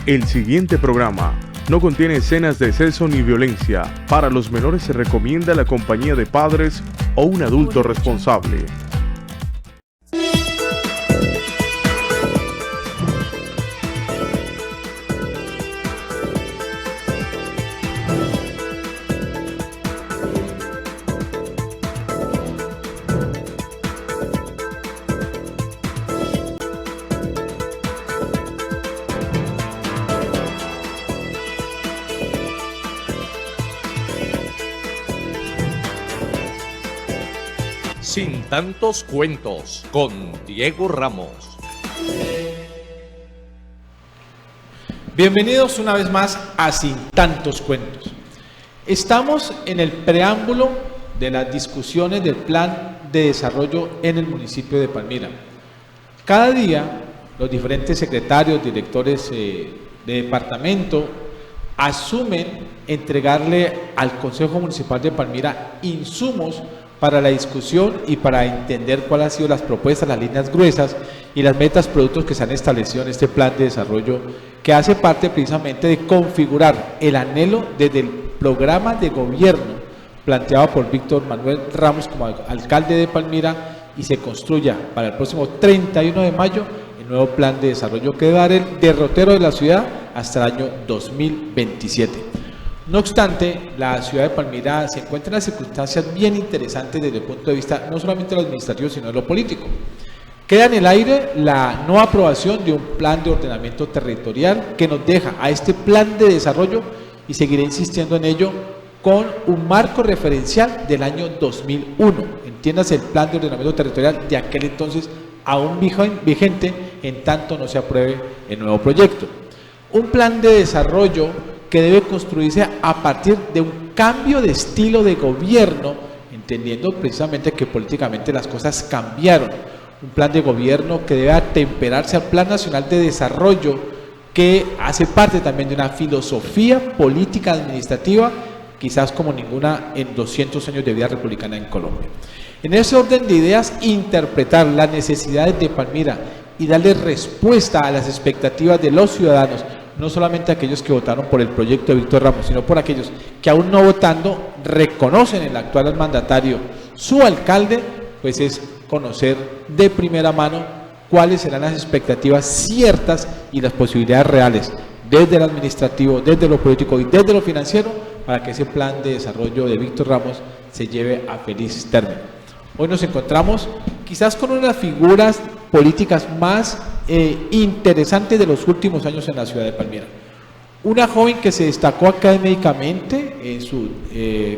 El siguiente programa no contiene escenas de sexo ni violencia. Para los menores se recomienda la compañía de padres o un adulto responsable. Sin tantos cuentos, con Diego Ramos. Bienvenidos una vez más a Sin tantos cuentos. Estamos en el preámbulo de las discusiones del plan de desarrollo en el municipio de Palmira. Cada día los diferentes secretarios, directores de departamento asumen entregarle al Consejo Municipal de Palmira insumos para la discusión y para entender cuáles han sido las propuestas, las líneas gruesas y las metas, productos que se han establecido en este plan de desarrollo, que hace parte precisamente de configurar el anhelo desde el programa de gobierno planteado por Víctor Manuel Ramos como alcalde de Palmira, y se construya para el próximo 31 de mayo el nuevo plan de desarrollo que va a dar el derrotero de la ciudad hasta el año 2027. No obstante, la ciudad de Palmira se encuentra en unas circunstancias bien interesantes desde el punto de vista no solamente de lo administrativo, sino de lo político. Queda en el aire la no aprobación de un plan de ordenamiento territorial que nos deja a este plan de desarrollo, y seguiré insistiendo en ello, con un marco referencial del año 2001. Entiéndase, el plan de ordenamiento territorial de aquel entonces aún vigente en tanto no se apruebe el nuevo proyecto. Un plan de desarrollo que debe construirse a partir de un cambio de estilo de gobierno, entendiendo precisamente que políticamente las cosas cambiaron. Un plan de gobierno que debe atemperarse al Plan Nacional de Desarrollo, que hace parte también de una filosofía política administrativa, quizás como ninguna en 200 años de vida republicana en Colombia. En ese orden de ideas, interpretar las necesidades de Palmira y darle respuesta a las expectativas de los ciudadanos, no solamente aquellos que votaron por el proyecto de Víctor Ramos, sino por aquellos que aún no votando reconocen en el actual mandatario su alcalde, pues es conocer de primera mano cuáles serán las expectativas ciertas y las posibilidades reales desde el administrativo, desde lo político y desde lo financiero, para que ese plan de desarrollo de Víctor Ramos se lleve a feliz término. Hoy nos encontramos quizás con una de las figuras políticas más interesantes de los últimos años en la ciudad de Palmira. Una joven que se destacó académicamente en su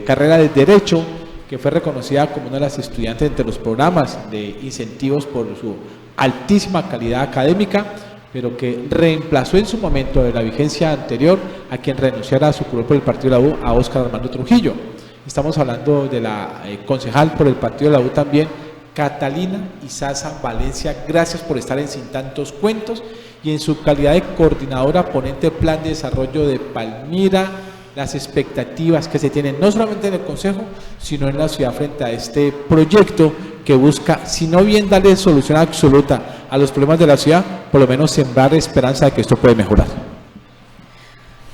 carrera de Derecho, que fue reconocida como una de las estudiantes entre los programas de incentivos por su altísima calidad académica, pero que reemplazó en su momento de la vigencia anterior a quien renunciara a su cupo por el partido de la U, a Óscar Armando Trujillo. Estamos hablando de la concejal por el partido de la U también, Catalina Izaza Valencia. Gracias por estar en Sin Tantos Cuentos, y en su calidad de coordinadora ponente del plan de desarrollo de Palmira, las expectativas que se tienen no solamente en el Consejo, sino en la ciudad frente a este proyecto que busca, si no bien darle solución absoluta a los problemas de la ciudad, por lo menos sembrar esperanza de que esto puede mejorar.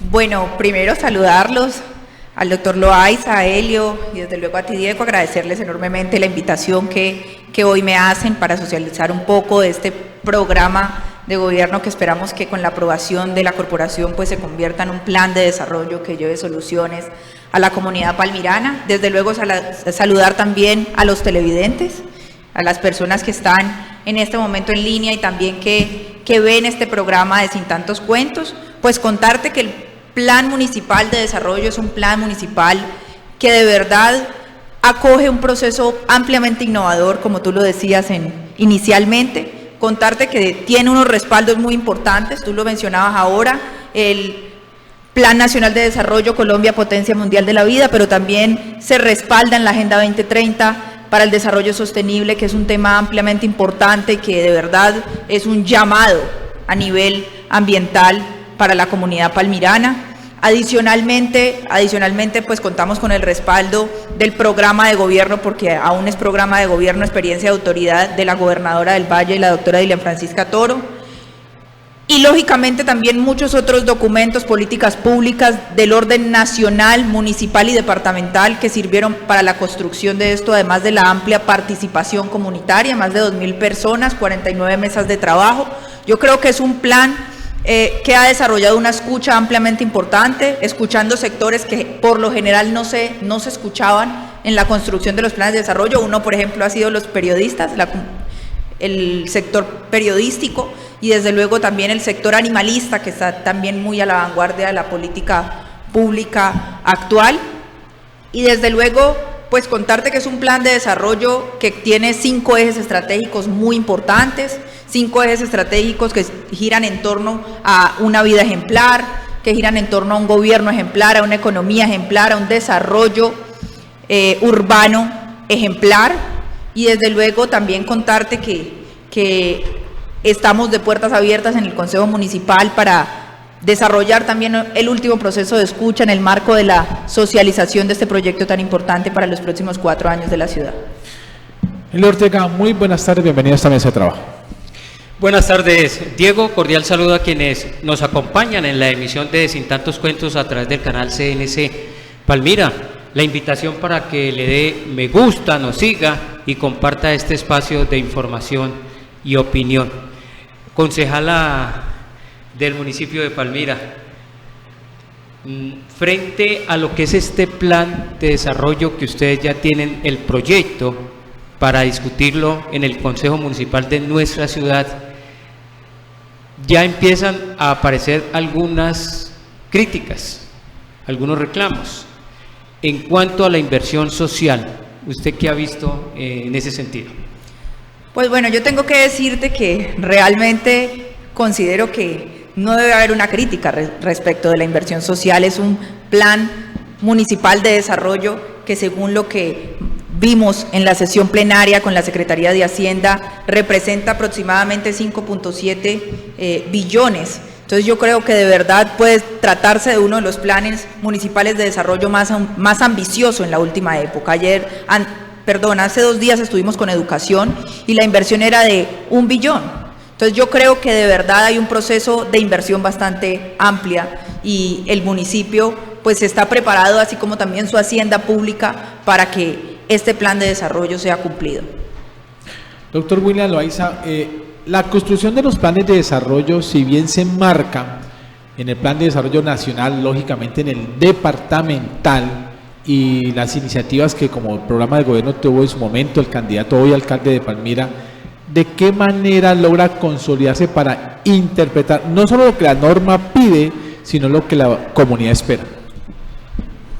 Bueno, primero saludarlos, al doctor Loaiza, a Helio y desde luego a ti, Diego, agradecerles enormemente la invitación que hoy me hacen para socializar un poco de este programa de gobierno que esperamos que con la aprobación de la corporación pues se convierta en un plan de desarrollo que lleve soluciones a la comunidad palmirana. Desde luego saludar también a los televidentes, a las personas que están en este momento en línea y también que ven este programa de Sin Tantos Cuentos. Pues contarte que el Plan Municipal de Desarrollo es un plan municipal que de verdad acoge un proceso ampliamente innovador, como tú lo decías inicialmente. Contarte que tiene unos respaldos muy importantes, tú lo mencionabas ahora, el Plan Nacional de Desarrollo Colombia Potencia Mundial de la Vida, pero también se respalda en la Agenda 2030 para el Desarrollo Sostenible, que es un tema ampliamente importante y que de verdad es un llamado a nivel ambiental para la comunidad palmirana. Adicionalmente, pues contamos con el respaldo del programa de gobierno, porque aún es programa de gobierno, experiencia de autoridad de la gobernadora del Valle, la doctora Dilian Francisca Toro. y lógicamente también muchos otros documentos, políticas públicas del orden nacional, municipal y departamental que sirvieron para la construcción de esto, además de la amplia participación comunitaria, más de 2.000 personas, 49 mesas de trabajo. Yo creo que es un plan que ha desarrollado una escucha ampliamente importante, escuchando sectores que por lo general no se escuchaban en la construcción de los planes de desarrollo. Uno, por ejemplo, ha sido los periodistas, el sector periodístico, y desde luego también el sector animalista, que está también muy a la vanguardia de la política pública actual. Y desde luego, pues contarte que es un plan de desarrollo que tiene 5 ejes estratégicos muy importantes, 5 ejes estratégicos que giran en torno a una vida ejemplar, que giran en torno a un gobierno ejemplar, a una economía ejemplar, a un desarrollo urbano ejemplar, y desde luego también contarte que estamos de puertas abiertas en el Consejo Municipal para desarrollar también el último proceso de escucha en el marco de la socialización de este proyecto tan importante para los próximos 4 años de la ciudad. Elio Ortega, muy buenas tardes, bienvenido a esta mesa de trabajo. Buenas tardes, Diego, cordial saludo a quienes nos acompañan en la emisión de Sin Tantos Cuentos a través del canal CNC Palmira. La invitación para que le dé me gusta, nos siga y comparta este espacio de información y opinión. Concejala del municipio de Palmira, frente a lo que es este plan de desarrollo que ustedes ya tienen el proyecto para discutirlo en el Consejo Municipal de nuestra ciudad, ya empiezan a aparecer algunas críticas, algunos reclamos. En cuanto a la inversión social, ¿usted qué ha visto en ese sentido? Pues bueno, yo tengo que decirte que realmente considero que no debe haber una crítica respecto de la inversión social. Es un plan municipal de desarrollo que, según lo que vimos en la sesión plenaria con la Secretaría de Hacienda, representa aproximadamente 5.7 billones. Entonces yo creo que de verdad puede tratarse de uno de los planes municipales de desarrollo más ambicioso en la última época. Hace 2 días estuvimos con educación y la inversión era de 1 billón. Entonces yo creo que de verdad hay un proceso de inversión bastante amplia y el municipio pues está preparado, así como también su hacienda pública, para que este plan de desarrollo sea cumplido. Doctor William Loaiza, la construcción de los planes de desarrollo, si bien se enmarca en el plan de desarrollo nacional, lógicamente en el departamental, y las iniciativas que como programa de gobierno tuvo en su momento el candidato hoy alcalde de Palmira, ¿de qué manera logra consolidarse para interpretar no solo lo que la norma pide, sino lo que la comunidad espera?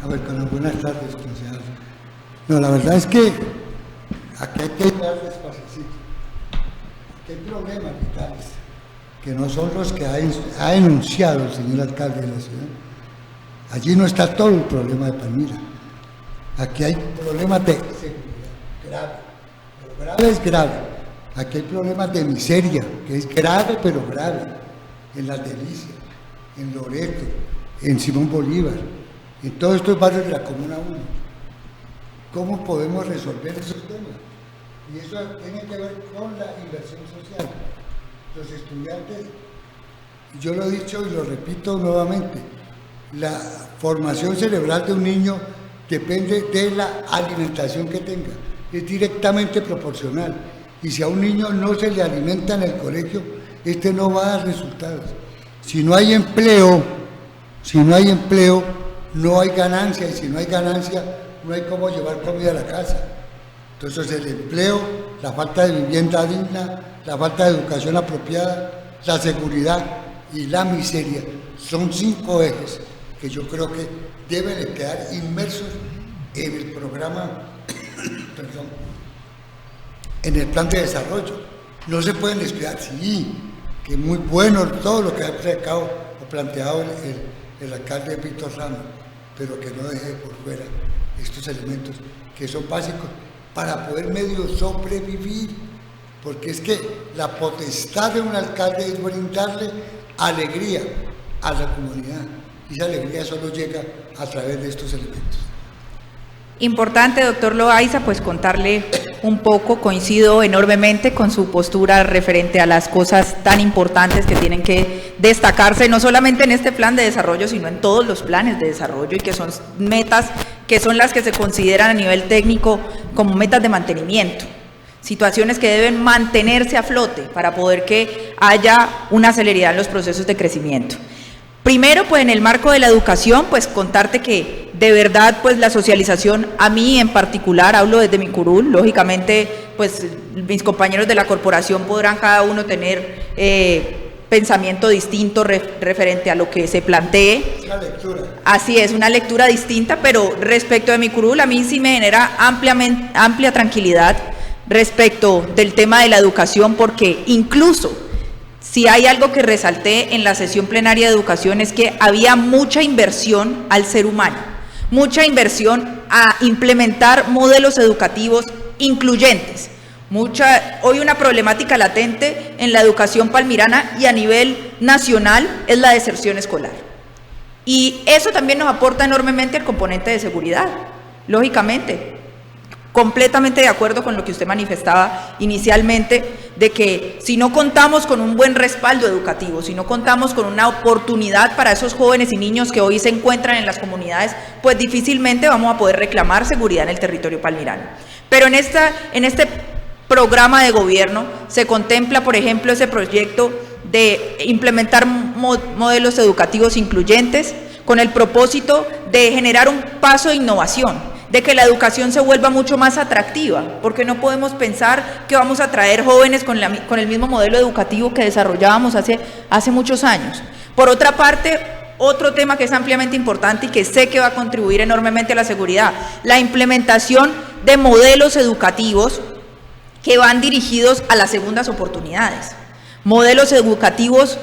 A ver, buenas tardes, concejal. No, la verdad es que aquí hay que dar despacito. Aquí hay problemas vitales, que no son los que ha enunciado el señor alcalde de la ciudad. Allí no está todo el problema de Palmira. Aquí hay problemas de seguridad grave, pero grave es grave. Aquí hay problemas de miseria, que es grave pero grave, en Las Delicias, en Loreto, en Simón Bolívar, en todos estos barrios de la Comuna 1. ¿Cómo podemos resolver esos temas? Y eso tiene que ver con la inversión social. Los estudiantes, yo lo he dicho y lo repito nuevamente, la formación cerebral de un niño depende de la alimentación que tenga, es directamente proporcional. Y si a un niño no se le alimenta en el colegio, este no va a dar resultados. Si no hay empleo, no hay ganancia, y si no hay ganancia, no hay cómo llevar comida a la casa. Entonces el empleo, la falta de vivienda digna, la falta de educación apropiada, la seguridad y la miseria son 5 ejes que yo creo que deben de quedar inmersos en el programa, en el plan de desarrollo. No se pueden descuidar. Sí, que es muy bueno todo lo que ha planteado el alcalde Víctor Ramos, pero que no deje por fuera estos elementos que son básicos para poder medio sobrevivir, porque es que la potestad de un alcalde es brindarle alegría a la comunidad, y esa alegría solo llega a través de estos elementos. Importante, doctor Loaiza, pues contarle un poco, coincido enormemente con su postura referente a las cosas tan importantes que tienen que destacarse, no solamente en este plan de desarrollo, sino en todos los planes de desarrollo, y que son metas que son las que se consideran a nivel técnico como metas de mantenimiento, situaciones que deben mantenerse a flote para poder que haya una celeridad en los procesos de crecimiento. Primero, pues en el marco de la educación, pues contarte que de verdad, pues la socialización, a mí en particular, hablo desde mi curul, lógicamente, pues mis compañeros de la corporación podrán cada uno tener pensamiento distinto referente a lo que se plantee. Una lectura. Así es, una lectura distinta, pero respecto de mi curul, a mí sí me genera amplia tranquilidad respecto del tema de la educación, porque incluso si hay algo que resalté en la sesión plenaria de educación es que había mucha inversión al ser humano, mucha inversión a implementar modelos educativos incluyentes. Hoy una problemática latente en la educación palmirana y a nivel nacional es la deserción escolar. Y eso también nos aporta enormemente el componente de seguridad, lógicamente. Completamente de acuerdo con lo que usted manifestaba inicialmente, de que si no contamos con un buen respaldo educativo, si no contamos con una oportunidad para esos jóvenes y niños que hoy se encuentran en las comunidades, pues difícilmente vamos a poder reclamar seguridad en el territorio palmirano. Pero en este programa de gobierno se contempla, por ejemplo, ese proyecto de implementar modelos educativos incluyentes con el propósito de generar un paso de innovación, de que la educación se vuelva mucho más atractiva, porque no podemos pensar que vamos a traer jóvenes con el mismo modelo educativo que desarrollábamos hace muchos años. Por otra parte, otro tema que es ampliamente importante y que sé que va a contribuir enormemente a la seguridad, la implementación de modelos educativos que van dirigidos a las segundas oportunidades, modelos educativos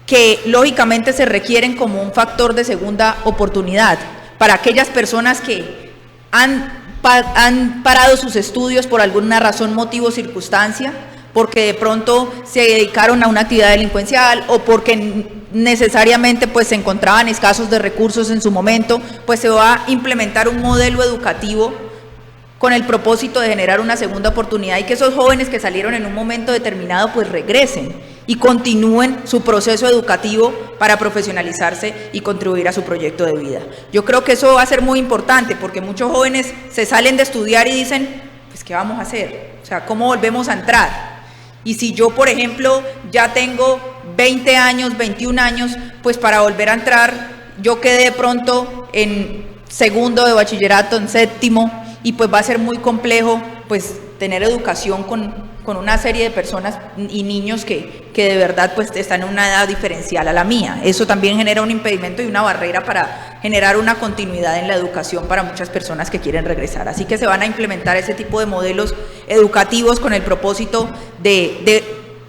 que lógicamente se requieren como un factor de segunda oportunidad para aquellas personas que han parado sus estudios por alguna razón, motivo o circunstancia, porque de pronto se dedicaron a una actividad delincuencial o porque necesariamente pues se encontraban escasos de recursos en su momento, pues se va a implementar un modelo educativo con el propósito de generar una segunda oportunidad y que esos jóvenes que salieron en un momento determinado pues regresen y continúen su proceso educativo para profesionalizarse y contribuir a su proyecto de vida. Yo creo que eso va a ser muy importante porque muchos jóvenes se salen de estudiar y dicen, pues ¿qué vamos a hacer? O sea, ¿cómo volvemos a entrar? Y si yo, por ejemplo, ya tengo 20 años, 21 años, pues para volver a entrar, yo quedé de pronto en segundo de bachillerato, en séptimo, y pues va a ser muy complejo pues tener educación con una serie de personas y niños que de verdad pues están en una edad diferencial a la mía. Eso también genera un impedimento y una barrera para generar una continuidad en la educación para muchas personas que quieren regresar. Así que se van a implementar ese tipo de modelos educativos con el propósito de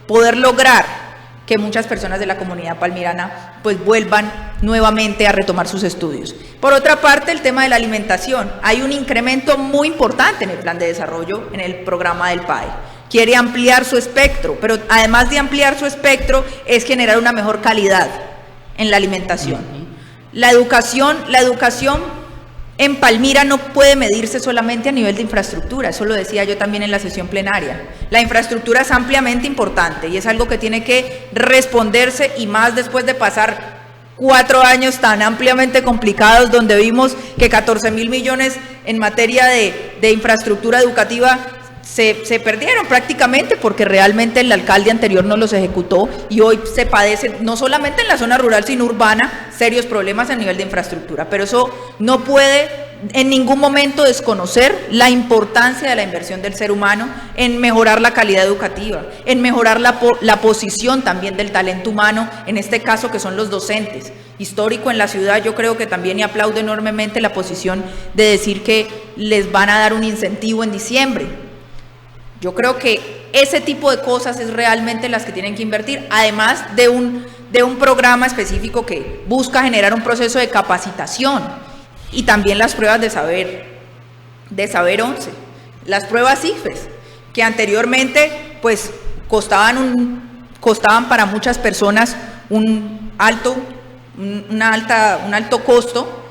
poder lograr que muchas personas de la comunidad palmirana pues vuelvan nuevamente a retomar sus estudios. Por otra parte, el tema de la alimentación. Hay un incremento muy importante en el plan de desarrollo, en el programa del PAE. Quiere ampliar su espectro, pero además de ampliar su espectro, es generar una mejor calidad en la alimentación. La educación en Palmira no puede medirse solamente a nivel de infraestructura, eso lo decía yo también en la sesión plenaria. La infraestructura es ampliamente importante y es algo que tiene que responderse, y más después de pasar 4 años tan ampliamente complicados donde vimos que 14.000 millones en materia de infraestructura educativa se perdieron prácticamente porque realmente el alcalde anterior no los ejecutó, y hoy se padece no solamente en la zona rural sino urbana serios problemas a nivel de infraestructura. Pero eso no puede en ningún momento desconocer la importancia de la inversión del ser humano en mejorar la calidad educativa, en mejorar la posición también del talento humano, en este caso que son los docentes. Histórico en la ciudad, yo creo que también, y aplaudo enormemente la posición de decir que les van a dar un incentivo en diciembre. Yo creo que ese tipo de cosas es realmente las que tienen que invertir, además de un programa específico que busca generar un proceso de capacitación, y también las pruebas de saber 11, las pruebas ICFES, que anteriormente pues costaban para muchas personas un alto costo,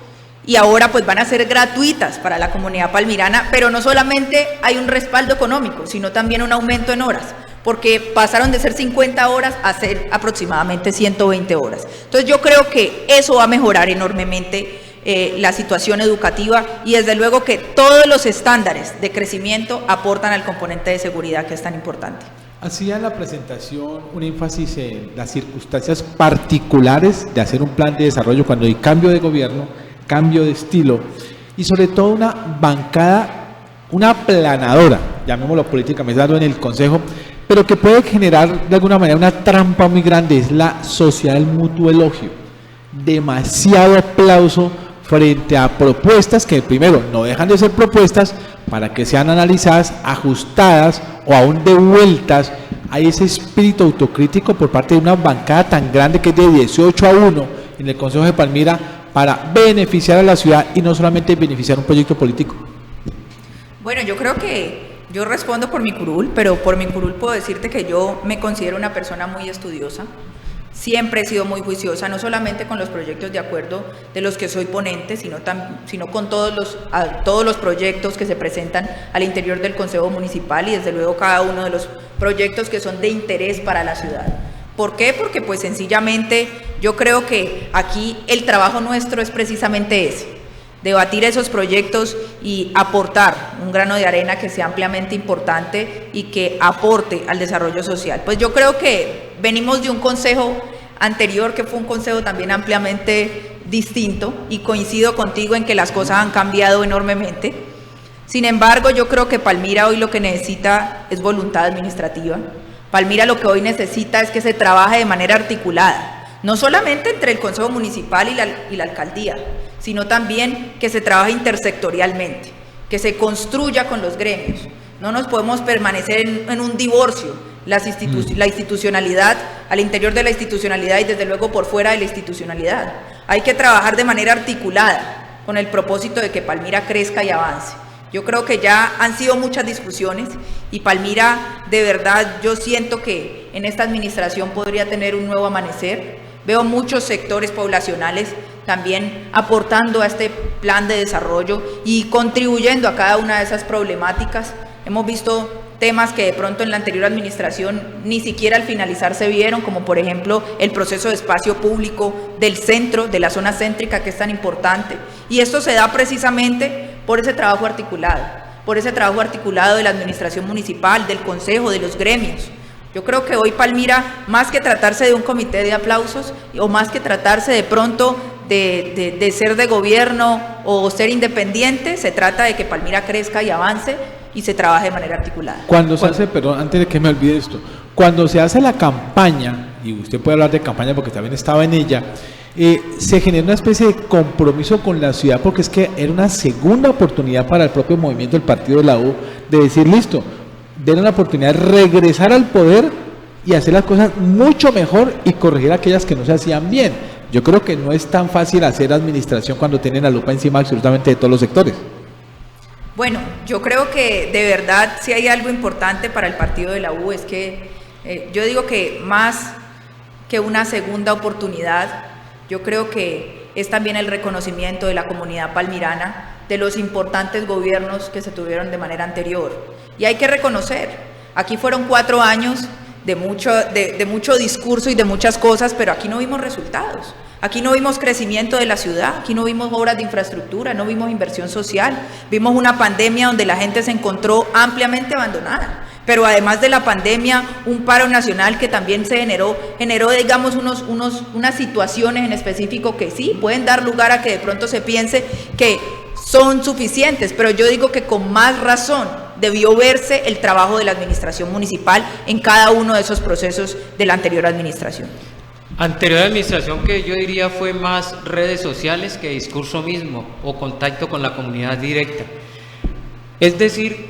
y ahora pues van a ser gratuitas para la comunidad palmirana, pero no solamente hay un respaldo económico, sino también un aumento en horas, porque pasaron de ser 50 horas a ser aproximadamente 120 horas. Entonces yo creo que eso va a mejorar enormemente la situación educativa y desde luego que todos los estándares de crecimiento aportan al componente de seguridad que es tan importante. Hacía en la presentación un énfasis en las circunstancias particulares de hacer un plan de desarrollo cuando hay cambio de gobierno, cambio de estilo y sobre todo una bancada, una aplanadora, llamémoslo políticamente hablando, en el Consejo, pero que puede generar de alguna manera una trampa muy grande, es la sociedad del mutuo elogio. Demasiado aplauso frente a propuestas que primero no dejan de ser propuestas para que sean analizadas, ajustadas o aún devueltas. Hay ese espíritu autocrítico por parte de una bancada tan grande que es de 18-1 en el Consejo de Palmira para beneficiar a la ciudad y no solamente beneficiar un proyecto político. Bueno, yo creo que yo respondo por mi curul, pero por mi curul puedo decirte que yo me considero una persona muy estudiosa. Siempre he sido muy juiciosa, no solamente con los proyectos de acuerdo de los que soy ponente, sino con todos los proyectos que se presentan al interior del Consejo Municipal y desde luego cada uno de los proyectos que son de interés para la ciudad. ¿Por qué? Porque pues sencillamente yo creo que aquí el trabajo nuestro es precisamente ese, debatir esos proyectos y aportar un grano de arena que sea ampliamente importante y que aporte al desarrollo social. Pues yo creo que venimos de un consejo anterior que fue un consejo también ampliamente distinto y coincido contigo en que las cosas han cambiado enormemente. Sin embargo, yo creo que Palmira hoy lo que necesita es voluntad administrativa. Palmira lo que hoy necesita es que se trabaje de manera articulada, no solamente entre el Consejo Municipal y la Alcaldía, sino también que se trabaje intersectorialmente, que se construya con los gremios. No nos podemos permanecer en un divorcio, la institucionalidad, al interior de la institucionalidad y desde luego por fuera de la institucionalidad. Hay que trabajar de manera articulada con el propósito de que Palmira crezca y avance. Yo creo que ya han sido muchas discusiones y Palmira, de verdad, yo siento que en esta administración podría tener un nuevo amanecer. Veo muchos sectores poblacionales también aportando a este plan de desarrollo y contribuyendo a cada una de esas problemáticas. Hemos visto temas que de pronto en la anterior administración ni siquiera al finalizar se vieron, como por ejemplo el proceso de espacio público del centro, de la zona céntrica, que es tan importante. Y esto se da precisamente por ese trabajo articulado de la administración municipal, del consejo, de los gremios. Yo creo que hoy Palmira, más que tratarse de un comité de aplausos o más que tratarse de pronto de ser de gobierno o ser independiente, se trata de que Palmira crezca y avance y se trabaje de manera articulada. Cuando se hace, perdón, antes de que me olvide esto, cuando se hace la campaña, y usted puede hablar de campaña porque también estaba en ella, se genera una especie de compromiso con la ciudad porque es que era una segunda oportunidad para el propio movimiento del partido de la U de decir, listo, den una oportunidad de regresar al poder y hacer las cosas mucho mejor y corregir aquellas que no se hacían bien. Yo creo que no es tan fácil hacer administración cuando tienen la lupa encima absolutamente de todos los sectores. Bueno, yo creo que de verdad si hay algo importante para el partido de la U es que yo digo que más que una segunda oportunidad, yo creo que es también el reconocimiento de la comunidad palmirana de los importantes gobiernos que se tuvieron de manera anterior. Y hay que reconocer, aquí fueron 4 años de mucho discurso y de muchas cosas, pero aquí no vimos resultados. Aquí no vimos crecimiento de la ciudad, aquí no vimos obras de infraestructura, no vimos inversión social, vimos una pandemia donde la gente se encontró ampliamente abandonada, pero además de la pandemia, un paro nacional que también se generó digamos unas situaciones en específico que sí pueden dar lugar a que de pronto se piense que son suficientes, pero yo digo que con más razón debió verse el trabajo de la administración municipal en cada uno de esos procesos de la anterior administración. Anterior administración que yo diría fue más redes sociales que discurso mismo o contacto con la comunidad directa. Es decir,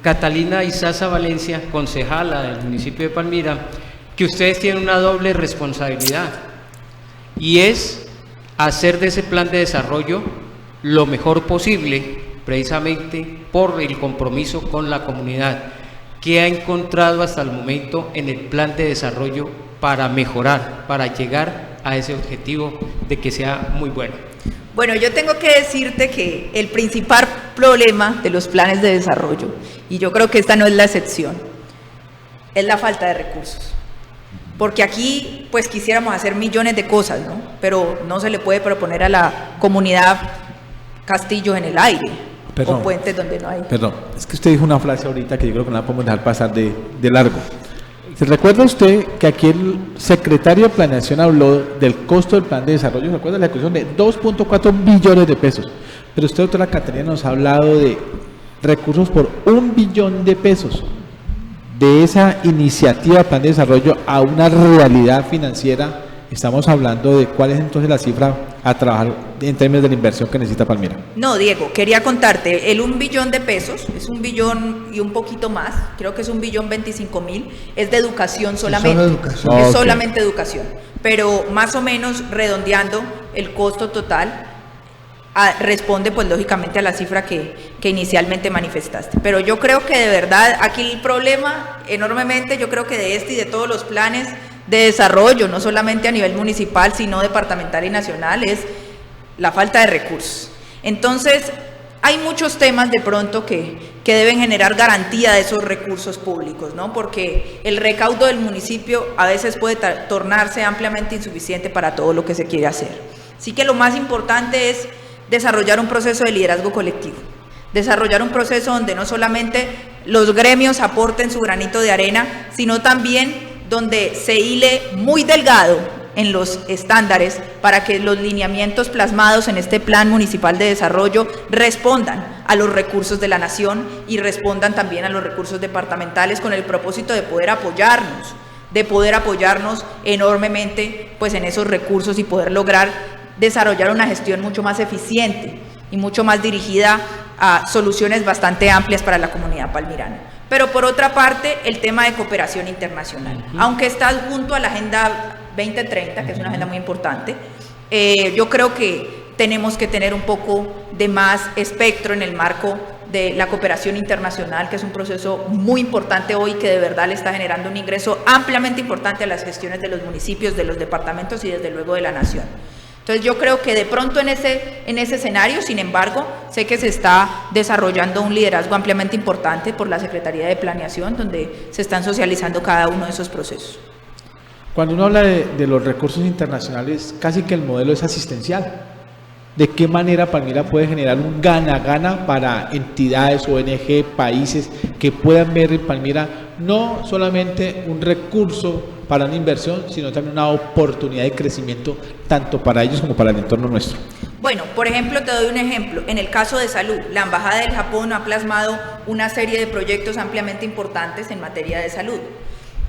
Catalina Izaza Valencia, concejala del municipio de Palmira, que ustedes tienen una doble responsabilidad y es hacer de ese plan de desarrollo lo mejor posible, precisamente por el compromiso con la comunidad que ha encontrado hasta el momento en el plan de desarrollo para mejorar, para llegar a ese objetivo de que sea muy bueno? Bueno, yo tengo que decirte que el principal problema de los planes de desarrollo, y yo creo que esta no es la excepción, es la falta de recursos. Porque aquí pues quisiéramos hacer millones de cosas, ¿no? Pero no se le puede proponer a la comunidad castillos en el aire, o puentes donde no hay. Perdón, es que usted dijo una frase ahorita que yo creo que no la podemos dejar pasar de largo. ¿Se recuerda usted que aquí el secretario de Planeación habló del costo del plan de desarrollo? ¿Se acuerda de la ejecución de 2.4 billones de pesos? Pero usted, doctora Caterina, nos ha hablado de recursos por 1 billón de pesos. De esa iniciativa de plan de desarrollo a una realidad financiera, estamos hablando de cuál es entonces la cifra a trabajar en términos de la inversión que necesita Palmira. No, Diego, quería contarte, el 1 billón de pesos, es 1 billón y un poquito más, creo que es 1.025.000, es de educación solamente, solo educación. es Okay. solamente educación, pero más o menos redondeando el costo total, responde pues lógicamente a la cifra que inicialmente manifestaste. Pero yo creo que de verdad aquí el problema enormemente, yo creo que de este y de todos los planes de desarrollo, no solamente a nivel municipal, sino departamental y nacional, es la falta de recursos. Entonces, hay muchos temas de pronto que deben generar garantía de esos recursos públicos, ¿no? Porque el recaudo del municipio a veces puede tornarse ampliamente insuficiente para todo lo que se quiere hacer. Así que lo más importante es desarrollar un proceso de liderazgo colectivo, desarrollar un proceso donde no solamente los gremios aporten su granito de arena, sino también donde se hile muy delgado en los estándares para que los lineamientos plasmados en este Plan Municipal de Desarrollo respondan a los recursos de la nación y respondan también a los recursos departamentales, con el propósito de poder apoyarnos enormemente pues en esos recursos y poder lograr desarrollar una gestión mucho más eficiente y mucho más dirigida a soluciones bastante amplias para la comunidad palmirana. Pero por otra parte, el tema de cooperación internacional, aunque está junto a la Agenda 2030, que es una agenda muy importante, yo creo que tenemos que tener un poco de más espectro en el marco de la cooperación internacional, que es un proceso muy importante hoy, que de verdad le está generando un ingreso ampliamente importante a las gestiones de los municipios, de los departamentos y desde luego de la nación. Entonces yo creo que de pronto en ese escenario, sin embargo, sé que se está desarrollando un liderazgo ampliamente importante por la Secretaría de Planeación, donde se están socializando cada uno de esos procesos. Cuando uno habla de los recursos internacionales, casi que el modelo es asistencial. ¿De qué manera Palmira puede generar un gana-gana para entidades, ONG, países que puedan ver en Palmira no solamente un recurso para una inversión, sino también una oportunidad de crecimiento tanto para ellos como para el entorno nuestro? Bueno, por ejemplo, te doy un ejemplo. En el caso de salud, la Embajada del Japón ha plasmado una serie de proyectos ampliamente importantes en materia de salud.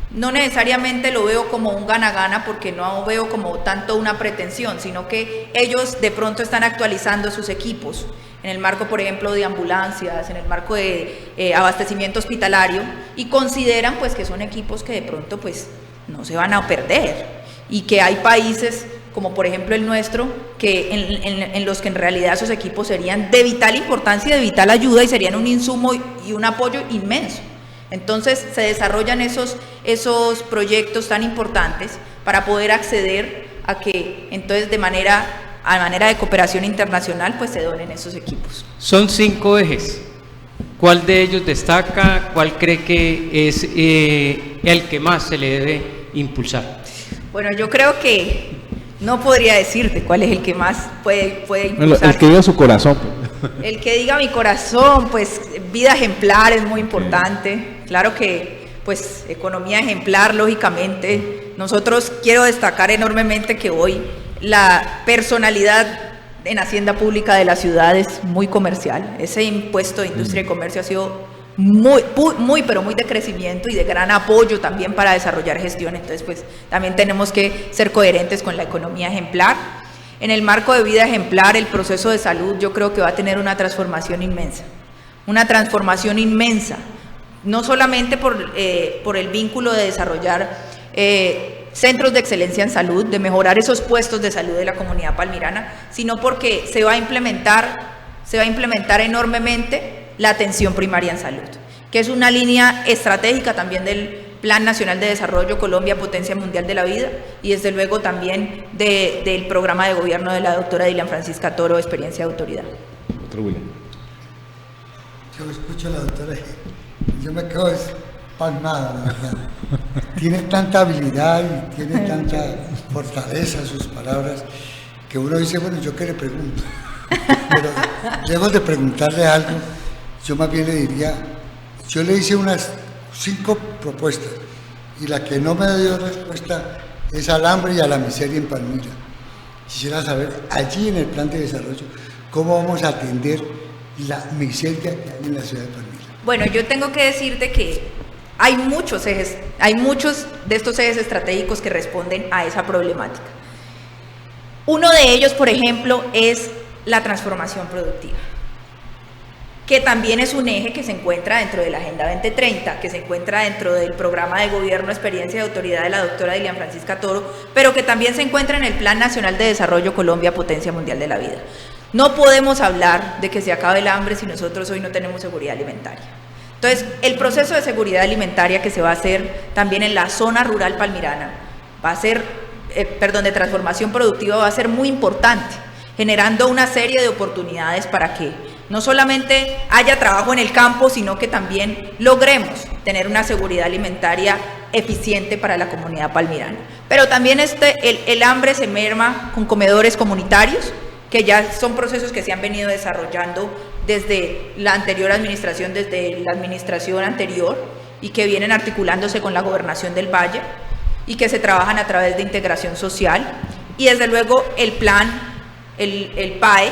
No necesariamente lo veo como un gana-gana, porque no veo como tanto una pretensión, sino que ellos de pronto están actualizando sus equipos en el marco, por ejemplo, de ambulancias, en el marco de abastecimiento hospitalario, y consideran pues que son equipos que de pronto pues no se van a perder, y que hay países como por ejemplo el nuestro, que en los que en realidad esos equipos serían de vital importancia y de vital ayuda, y serían un insumo y un apoyo inmenso. Entonces se desarrollan esos proyectos tan importantes para poder acceder a que entonces a manera de cooperación internacional pues se donen esos equipos. Son 5 ejes. ¿Cuál de ellos destaca? ¿Cuál cree que es el que más se le debe impulsar? Bueno, yo creo que no podría decirte cuál es el que más puede impulsar. El que diga su corazón. El que diga mi corazón, pues vida ejemplar es muy importante. Claro que pues economía ejemplar, lógicamente. Nosotros quiero destacar enormemente que hoy la personalidad en Hacienda Pública de la ciudad es muy comercial. Ese impuesto de industria y comercio ha sido muy de crecimiento y de gran apoyo también para desarrollar gestión. Entonces pues también tenemos que ser coherentes con la economía ejemplar. En el marco de vida ejemplar, el proceso de salud yo creo que va a tener una transformación inmensa, no solamente por el vínculo de desarrollar centros de excelencia en salud, de mejorar esos puestos de salud de la comunidad palmirana, sino porque se va a implementar enormemente la atención primaria en salud, que es una línea estratégica también del Plan Nacional de Desarrollo Colombia Potencia Mundial de la Vida y desde luego también del programa de gobierno de la doctora Dilian Francisca Toro, Experiencia de Autoridad. Otro William. Yo escucho a la doctora y yo me quedo pasmado, la verdad. Tiene tanta habilidad y tiene tanta fortaleza sus palabras que uno dice, bueno, ¿yo qué le pregunto? Pero lejos de preguntarle algo, yo más bien le diría, yo le hice unas 5 propuestas y la que no me dio respuesta es al hambre y a la miseria en Palmira. Quisiera saber, allí en el plan de desarrollo, cómo vamos a atender la miseria que hay en la ciudad de Palmira. Bueno, yo tengo que decirte que hay muchos de estos ejes estratégicos que responden a esa problemática. Uno de ellos, por ejemplo, es la transformación productiva, que también es un eje que se encuentra dentro de la Agenda 2030, que se encuentra dentro del programa de gobierno Experiencia de Autoridad de la doctora Dilian Francisca Toro, pero que también se encuentra en el Plan Nacional de Desarrollo Colombia Potencia Mundial de la Vida. No podemos hablar de que se acabe el hambre si nosotros hoy no tenemos seguridad alimentaria. Entonces, el proceso de seguridad alimentaria que se va a hacer también en la zona rural palmirana, de transformación productiva, va a ser muy importante, generando una serie de oportunidades para que no solamente haya trabajo en el campo, sino que también logremos tener una seguridad alimentaria eficiente para la comunidad palmirana. Pero también el hambre se merma con comedores comunitarios, que ya son procesos que se han venido desarrollando desde la anterior administración, desde la administración anterior, y que vienen articulándose con la Gobernación del Valle, y que se trabajan a través de integración social, y desde luego el PAE,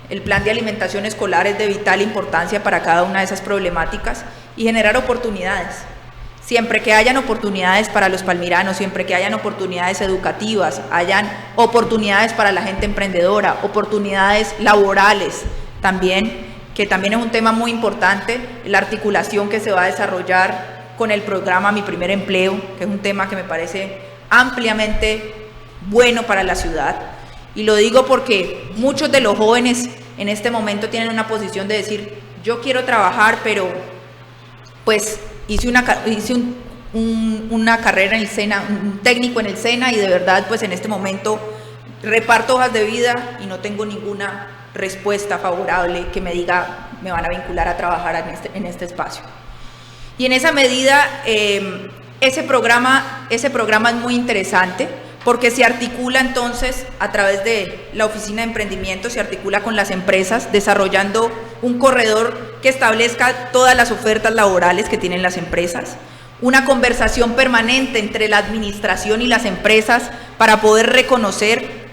el Plan de Alimentación Escolar, es de vital importancia para cada una de esas problemáticas, y generar oportunidades. Siempre que hayan oportunidades para los palmiranos, siempre que hayan oportunidades educativas, hayan oportunidades para la gente emprendedora, oportunidades laborales también, que también es un tema muy importante, la articulación que se va a desarrollar con el programa Mi Primer Empleo, que es un tema que me parece ampliamente bueno para la ciudad. Y lo digo porque muchos de los jóvenes en este momento tienen una posición de decir, yo quiero trabajar, pero pues hice una carrera en el SENA, un técnico en el SENA, y de verdad pues en este momento reparto hojas de vida y no tengo ninguna respuesta favorable que me diga me van a vincular a trabajar en este espacio. Y en esa medida ese programa es muy interesante, porque se articula entonces a través de la Oficina de Emprendimiento, se articula con las empresas, desarrollando un corredor que establezca todas las ofertas laborales que tienen las empresas, una conversación permanente entre la administración y las empresas para poder reconocer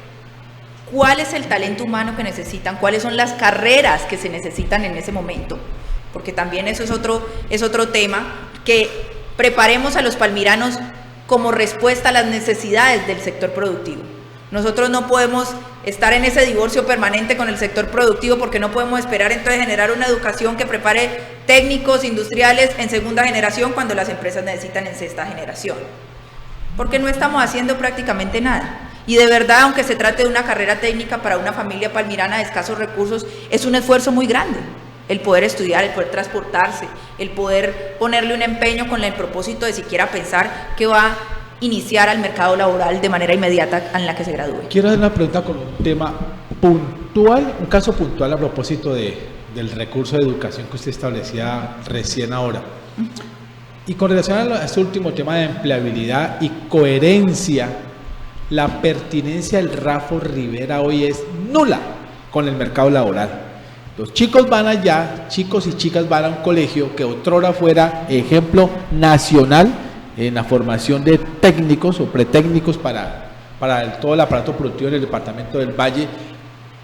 cuál es el talento humano que necesitan, cuáles son las carreras que se necesitan en ese momento, porque también eso es otro tema, que preparemos a los palmiranos como respuesta a las necesidades del sector productivo. Nosotros no podemos estar en ese divorcio permanente con el sector productivo, porque no podemos esperar entonces generar una educación que prepare técnicos industriales en segunda generación cuando las empresas necesitan en sexta generación, porque no estamos haciendo prácticamente nada. Y de verdad, aunque se trate de una carrera técnica para una familia palmirana de escasos recursos, es un esfuerzo muy grande el poder estudiar, el poder transportarse, el poder ponerle un empeño con el propósito de siquiera pensar que va a iniciar al mercado laboral de manera inmediata en la que se gradúe. Quiero hacer una pregunta con un tema puntual, un caso puntual a propósito del recurso de educación que usted establecía recién ahora. Y con relación a este último tema de empleabilidad y coherencia, la pertinencia del RAFO Rivera hoy es nula con el mercado laboral. Los chicos van allá, chicos y chicas van a un colegio que otrora fuera ejemplo nacional en la formación de técnicos o pretécnicos para todo el aparato productivo del departamento del Valle,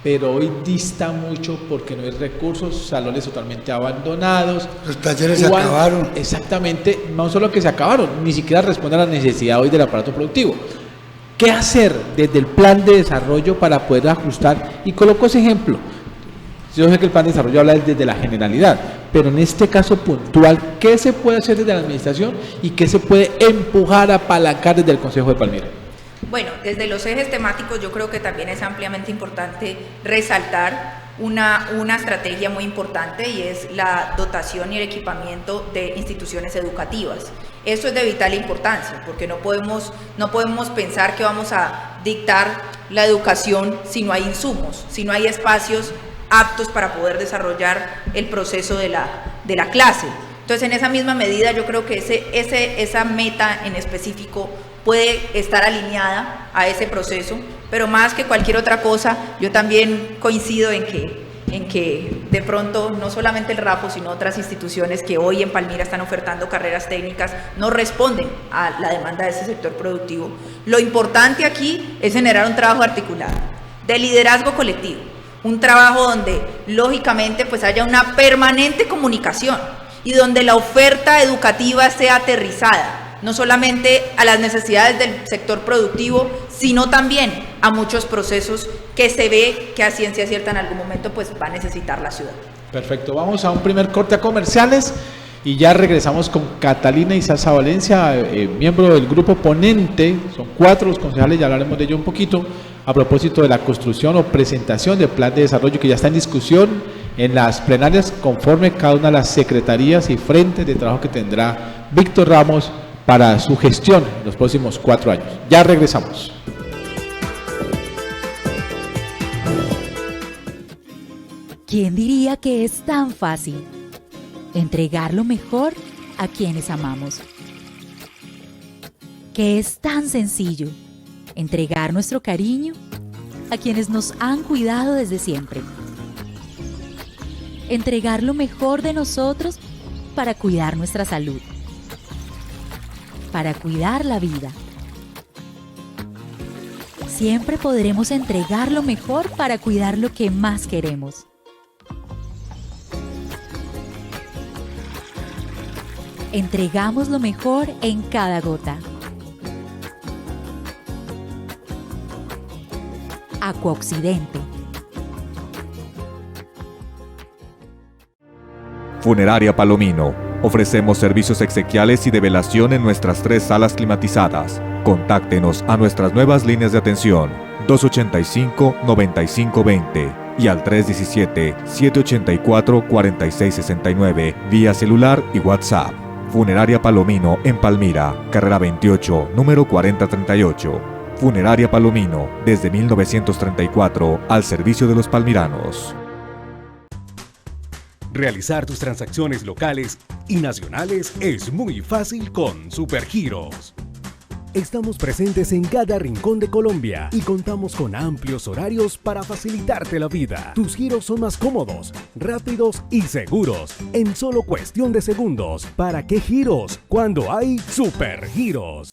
pero hoy dista mucho porque no hay recursos, salones totalmente abandonados. Los talleres se acabaron. Exactamente, no solo que se acabaron, ni siquiera responden a la necesidad hoy del aparato productivo. ¿Qué hacer desde el plan de desarrollo para poder ajustar? Y coloco ese ejemplo. Yo sé que el plan de desarrollo habla desde la generalidad, pero en este caso puntual, ¿qué se puede hacer desde la administración y qué se puede empujar, apalancar desde el Consejo de Palmira? Bueno, desde los ejes temáticos yo creo que también es ampliamente importante resaltar una estrategia muy importante, y es la dotación y el equipamiento de instituciones educativas. Esto es de vital importancia, porque no podemos pensar que vamos a dictar la educación si no hay insumos, si no hay espacios aptos para poder desarrollar el proceso de la clase. Entonces, en esa misma medida, yo creo que esa meta en específico puede estar alineada a ese proceso, pero más que cualquier otra cosa, yo también coincido en que de pronto no solamente el RAPO, sino otras instituciones que hoy en Palmira están ofertando carreras técnicas no responden a la demanda de ese sector productivo. Lo importante aquí es generar un trabajo articulado, de liderazgo colectivo, un trabajo donde lógicamente pues haya una permanente comunicación y donde la oferta educativa sea aterrizada, no solamente a las necesidades del sector productivo, sino también a muchos procesos que se ve que a ciencia cierta en algún momento pues va a necesitar la ciudad. Perfecto, vamos a un primer corte a comerciales y ya regresamos con Catalina Izaza Valencia, miembro del grupo ponente. Son 4 los concejales, ya hablaremos de ello un poquito, a propósito de la construcción o presentación del plan de desarrollo que ya está en discusión en las plenarias conforme cada una de las secretarías y frentes de trabajo que tendrá Víctor Ramos para su gestión en los próximos 4 años. Ya regresamos. ¿Quién diría que es tan fácil entregar lo mejor a quienes amamos? Que es tan sencillo entregar nuestro cariño a quienes nos han cuidado desde siempre. Entregar lo mejor de nosotros para cuidar nuestra salud, para cuidar la vida. Siempre podremos entregar lo mejor para cuidar lo que más queremos. Entregamos lo mejor en cada gota. Acuaoccidente. Funeraria Palomino. Ofrecemos servicios exequiales y de velación en nuestras 3 salas climatizadas. Contáctenos a nuestras nuevas líneas de atención 285-9520 y al 317-784-4669 vía celular y WhatsApp. Funeraria Palomino en Palmira, carrera 28, número 4038. Funeraria Palomino, desde 1934, al servicio de los palmiranos. Realizar tus transacciones locales y nacionales es muy fácil con Supergiros. Estamos presentes en cada rincón de Colombia y contamos con amplios horarios para facilitarte la vida. Tus giros son más cómodos, rápidos y seguros, en solo cuestión de segundos. ¿Para qué giros? Cuando hay Supergiros.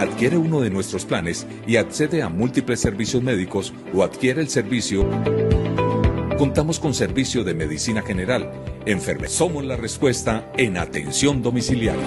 Adquiere uno de nuestros planes y accede a múltiples servicios médicos o adquiere el servicio. Contamos con servicio de medicina general, enfermería. Somos la respuesta en atención domiciliaria.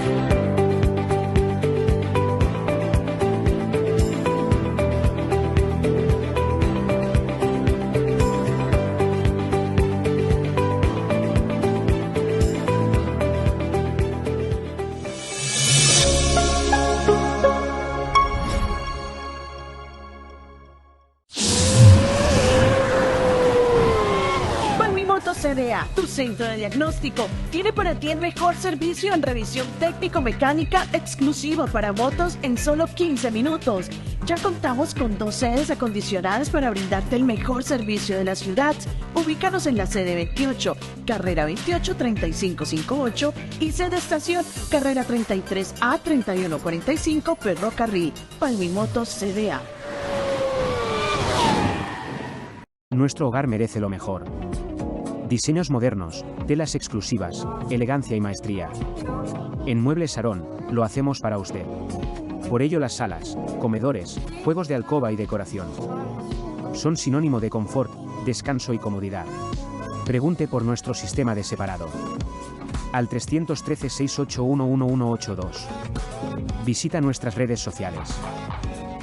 CDA, tu centro de diagnóstico, tiene para ti el mejor servicio en revisión técnico-mecánica exclusivo para motos en solo 15 minutos. Ya contamos con 2 sedes acondicionadas para brindarte el mejor servicio de la ciudad. Ubícanos en la sede 28, carrera 28 3558 y sede estación, carrera 33A 3145, Ferrocarril. Palmimotos CDA. Nuestro hogar merece lo mejor. Diseños modernos, telas exclusivas, elegancia y maestría. En Muebles Sarón, lo hacemos para usted. Por ello las salas, comedores, juegos de alcoba y decoración son sinónimo de confort, descanso y comodidad. Pregunte por nuestro sistema de separado. Al 313-681-1182. Visita nuestras redes sociales.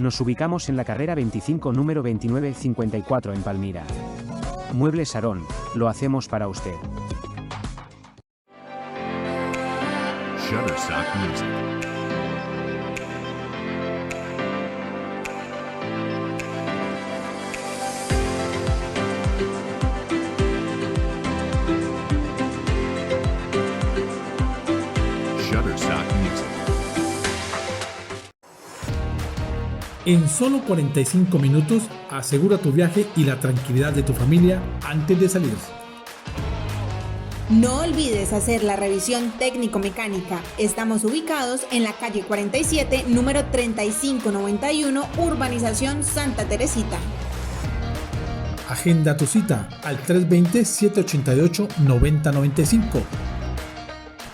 Nos ubicamos en la carrera 25 número 2954 en Palmira. Muebles Sarón, lo hacemos para usted. Shutterstock Music. En solo 45 minutos, asegura tu viaje y la tranquilidad de tu familia antes de salir. No olvides hacer la revisión técnico-mecánica. Estamos ubicados en la calle 47, número 3591, Urbanización Santa Teresita. Agenda tu cita al 320-788-9095.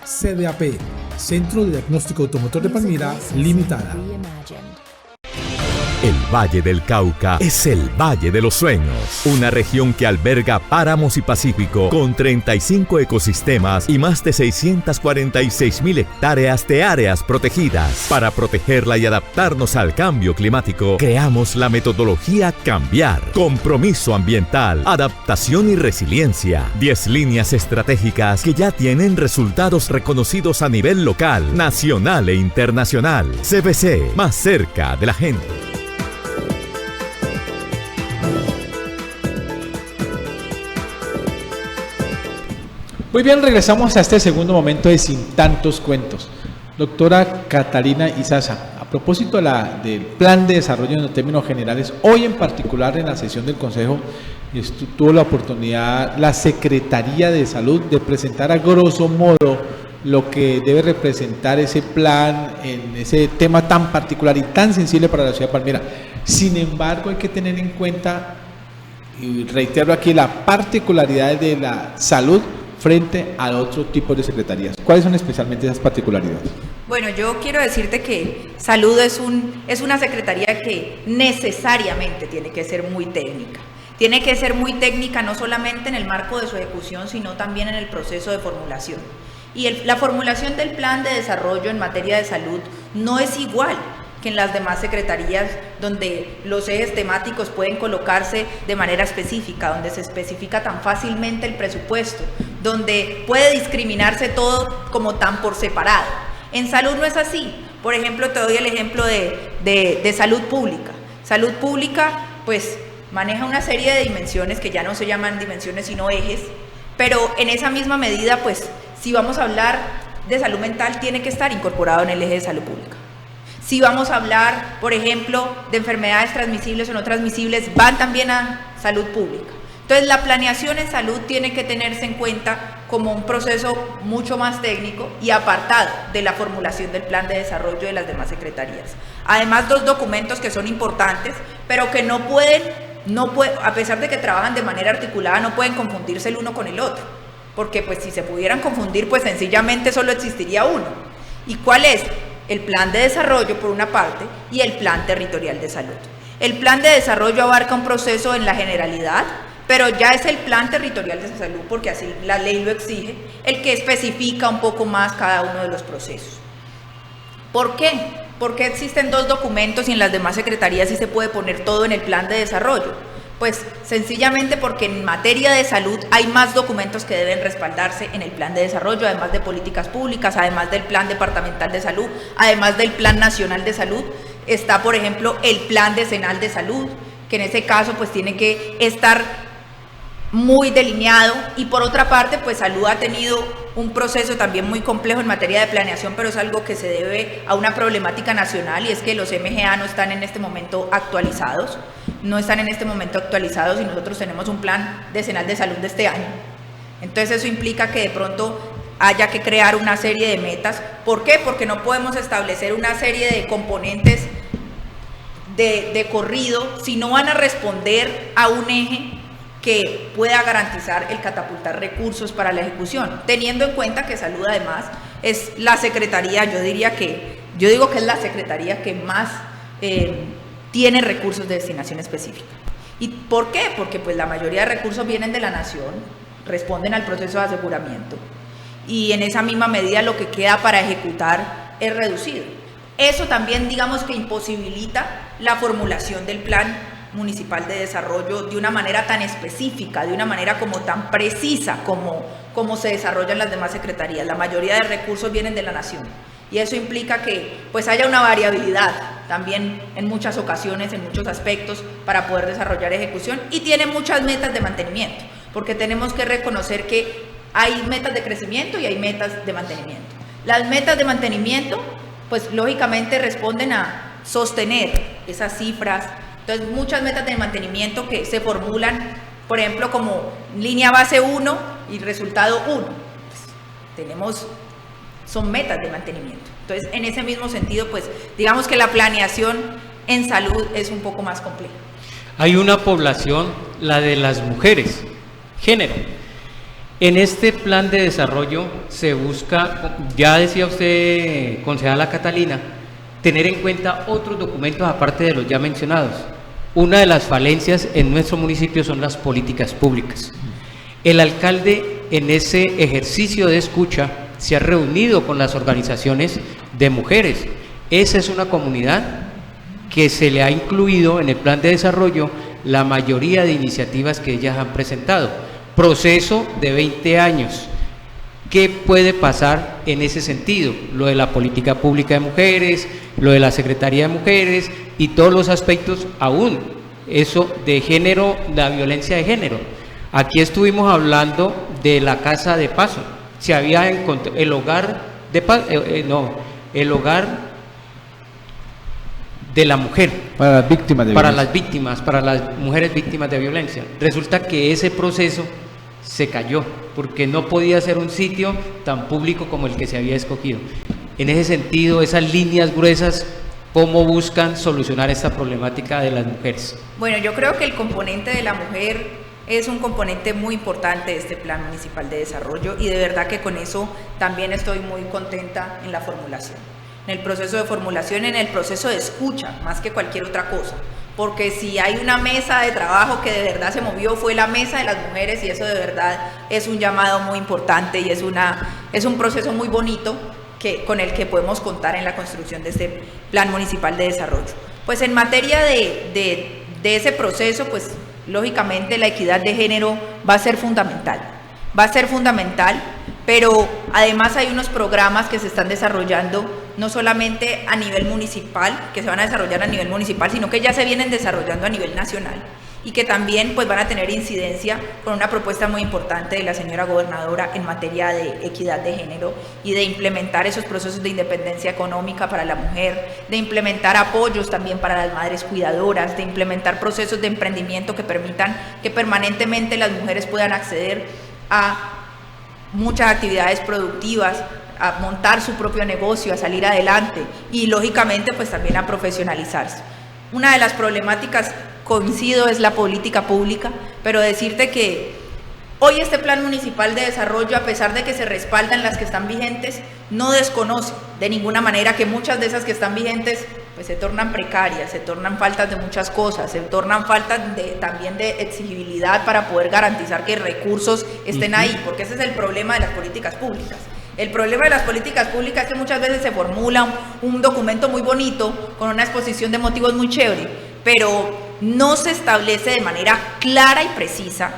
CDAP, Centro de Diagnóstico Automotor de Palmira, Limitada. El Valle del Cauca es el Valle de los Sueños, una región que alberga páramos y pacífico con 35 ecosistemas y más de 646.000 hectáreas de áreas protegidas. Para protegerla y adaptarnos al cambio climático, creamos la metodología Cambiar, compromiso ambiental, adaptación y resiliencia. 10 líneas estratégicas que ya tienen resultados reconocidos a nivel local, nacional e internacional. CBC, más cerca de la gente. Muy bien, regresamos a este segundo momento de Sin Tantos Cuentos. Doctora Catalina Izaza, a propósito del plan de desarrollo en términos generales, hoy en particular en la sesión del Consejo tuvo la oportunidad la Secretaría de Salud de presentar a grosso modo lo que debe representar ese plan en ese tema tan particular y tan sensible para la ciudad de Palmira. Sin embargo, hay que tener en cuenta, y reitero aquí, la particularidad de la salud frente a otro tipo de secretarías. ¿Cuáles son especialmente esas particularidades? Bueno, yo quiero decirte que salud es una secretaría que necesariamente tiene que ser muy técnica. Tiene que ser muy técnica no solamente en el marco de su ejecución, sino también en el proceso de formulación. Y la formulación del plan de desarrollo en materia de salud no es igual que en las demás secretarías, donde los ejes temáticos pueden colocarse de manera específica, donde se especifica tan fácilmente el presupuesto, donde puede discriminarse todo como tan por separado. En salud no es así. Por ejemplo, te doy el ejemplo de salud pública. Salud pública, pues, maneja una serie de dimensiones que ya no se llaman dimensiones sino ejes, pero en esa misma medida, pues, si vamos a hablar de salud mental, tiene que estar incorporado en el eje de salud pública. Si vamos a hablar, por ejemplo, de enfermedades transmisibles o no transmisibles, van también a salud pública. Entonces, la planeación en salud tiene que tenerse en cuenta como un proceso mucho más técnico y apartado de la formulación del plan de desarrollo de las demás secretarías. Además, dos documentos que son importantes, pero que no pueden, a pesar de que trabajan de manera articulada, no pueden confundirse el uno con el otro. Porque pues si se pudieran confundir, pues sencillamente solo existiría uno. ¿Y cuál es? El plan de desarrollo por una parte y el plan territorial de salud. El plan de desarrollo abarca un proceso en la generalidad, pero ya es el plan territorial de salud, porque así la ley lo exige, el que especifica un poco más cada uno de los procesos. ¿Por qué? Porque existen dos documentos y en las demás secretarías sí se puede poner todo en el plan de desarrollo. Pues sencillamente porque en materia de salud hay más documentos que deben respaldarse en el plan de desarrollo, además de políticas públicas, además del plan departamental de salud, además del plan nacional de salud. Está, por ejemplo, el plan decenal de salud, que en ese caso pues tiene que estar muy delineado. Y por otra parte, pues salud ha tenido un proceso también muy complejo en materia de planeación, pero es algo que se debe a una problemática nacional, y es que los MGA no están en este momento actualizados. Y nosotros tenemos un plan decenal de salud de este año. Entonces eso implica que de pronto haya que crear una serie de metas. ¿Por qué? Porque no podemos establecer una serie de componentes de corrido si no van a responder a un eje que pueda garantizar el catapultar recursos para la ejecución, teniendo en cuenta que salud además es la secretaría, yo digo que es la secretaría que más tiene recursos de destinación específica. ¿Y por qué? Porque pues la mayoría de recursos vienen de la nación, responden al proceso de aseguramiento, y en esa misma medida lo que queda para ejecutar es reducido. Eso también, digamos, que imposibilita la formulación del plan municipal de desarrollo de una manera tan específica, de una manera como tan precisa como se desarrollan las demás secretarías. La mayoría de recursos vienen de la nación, y eso implica que pues haya una variabilidad también en muchas ocasiones, en muchos aspectos, para poder desarrollar ejecución, y tiene muchas metas de mantenimiento, porque tenemos que reconocer que hay metas de crecimiento y hay metas de mantenimiento. Las metas de mantenimiento pues lógicamente responden a sostener esas cifras. Entonces, muchas metas de mantenimiento que se formulan, por ejemplo, como línea base 1 y resultado 1. Pues, son metas de mantenimiento. Entonces, en ese mismo sentido, pues, digamos que la planeación en salud es un poco más compleja. Hay una población, la de las mujeres, género. En este plan de desarrollo se busca, ya decía usted, concejala Catalina, tener en cuenta otros documentos aparte de los ya mencionados. Una de las falencias en nuestro municipio son las políticas públicas. El alcalde, en ese ejercicio de escucha, se ha reunido con las organizaciones de mujeres. Esa es una comunidad que se le ha incluido en el plan de desarrollo la mayoría de iniciativas que ellas han presentado. Proceso de 20 años. ¿Qué puede pasar en ese sentido? Lo de la política pública de mujeres, lo de la Secretaría de Mujeres y todos los aspectos aún. Eso de género, la violencia de género. Aquí estuvimos hablando de la casa de paso. Se había encontrado el hogar de el hogar de la mujer. Para las víctimas de violencia. Para las mujeres víctimas de violencia. Resulta que ese proceso se cayó, porque no podía ser un sitio tan público como el que se había escogido. En ese sentido, esas líneas gruesas, ¿cómo buscan solucionar esta problemática de las mujeres? Bueno, yo creo que el componente de la mujer es un componente muy importante de este Plan Municipal de Desarrollo y de verdad que con eso también estoy muy contenta en la formulación. En el proceso de formulación, en el proceso de escucha, más que cualquier otra cosa. Porque si hay una mesa de trabajo que de verdad se movió, fue la mesa de las mujeres y eso de verdad es un llamado muy importante y es un proceso muy bonito con el que podemos contar en la construcción de este Plan Municipal de Desarrollo. Pues en materia de ese proceso, pues lógicamente la equidad de género va a ser fundamental. Pero además hay unos programas que se están desarrollando no solamente a nivel municipal, que se van a desarrollar a nivel municipal, sino que ya se vienen desarrollando a nivel nacional y que también pues van a tener incidencia con una propuesta muy importante de la señora gobernadora en materia de equidad de género y de implementar esos procesos de independencia económica para la mujer, de implementar apoyos también para las madres cuidadoras, de implementar procesos de emprendimiento que permitan que permanentemente las mujeres puedan acceder a muchas actividades productivas, a montar su propio negocio, a salir adelante y lógicamente pues también a profesionalizarse. Una de las problemáticas, coincido, es la política pública, pero decirte que hoy este Plan Municipal de Desarrollo, a pesar de que se respaldan las que están vigentes, no desconoce de ninguna manera que muchas de esas que están vigentes pues se tornan precarias, se tornan faltas de muchas cosas, se tornan faltas también de exigibilidad para poder garantizar que recursos estén ahí, porque ese es el problema de las políticas públicas. El problema de las políticas públicas es que muchas veces se formula un documento muy bonito, con una exposición de motivos muy chévere, pero no se establece de manera clara y precisa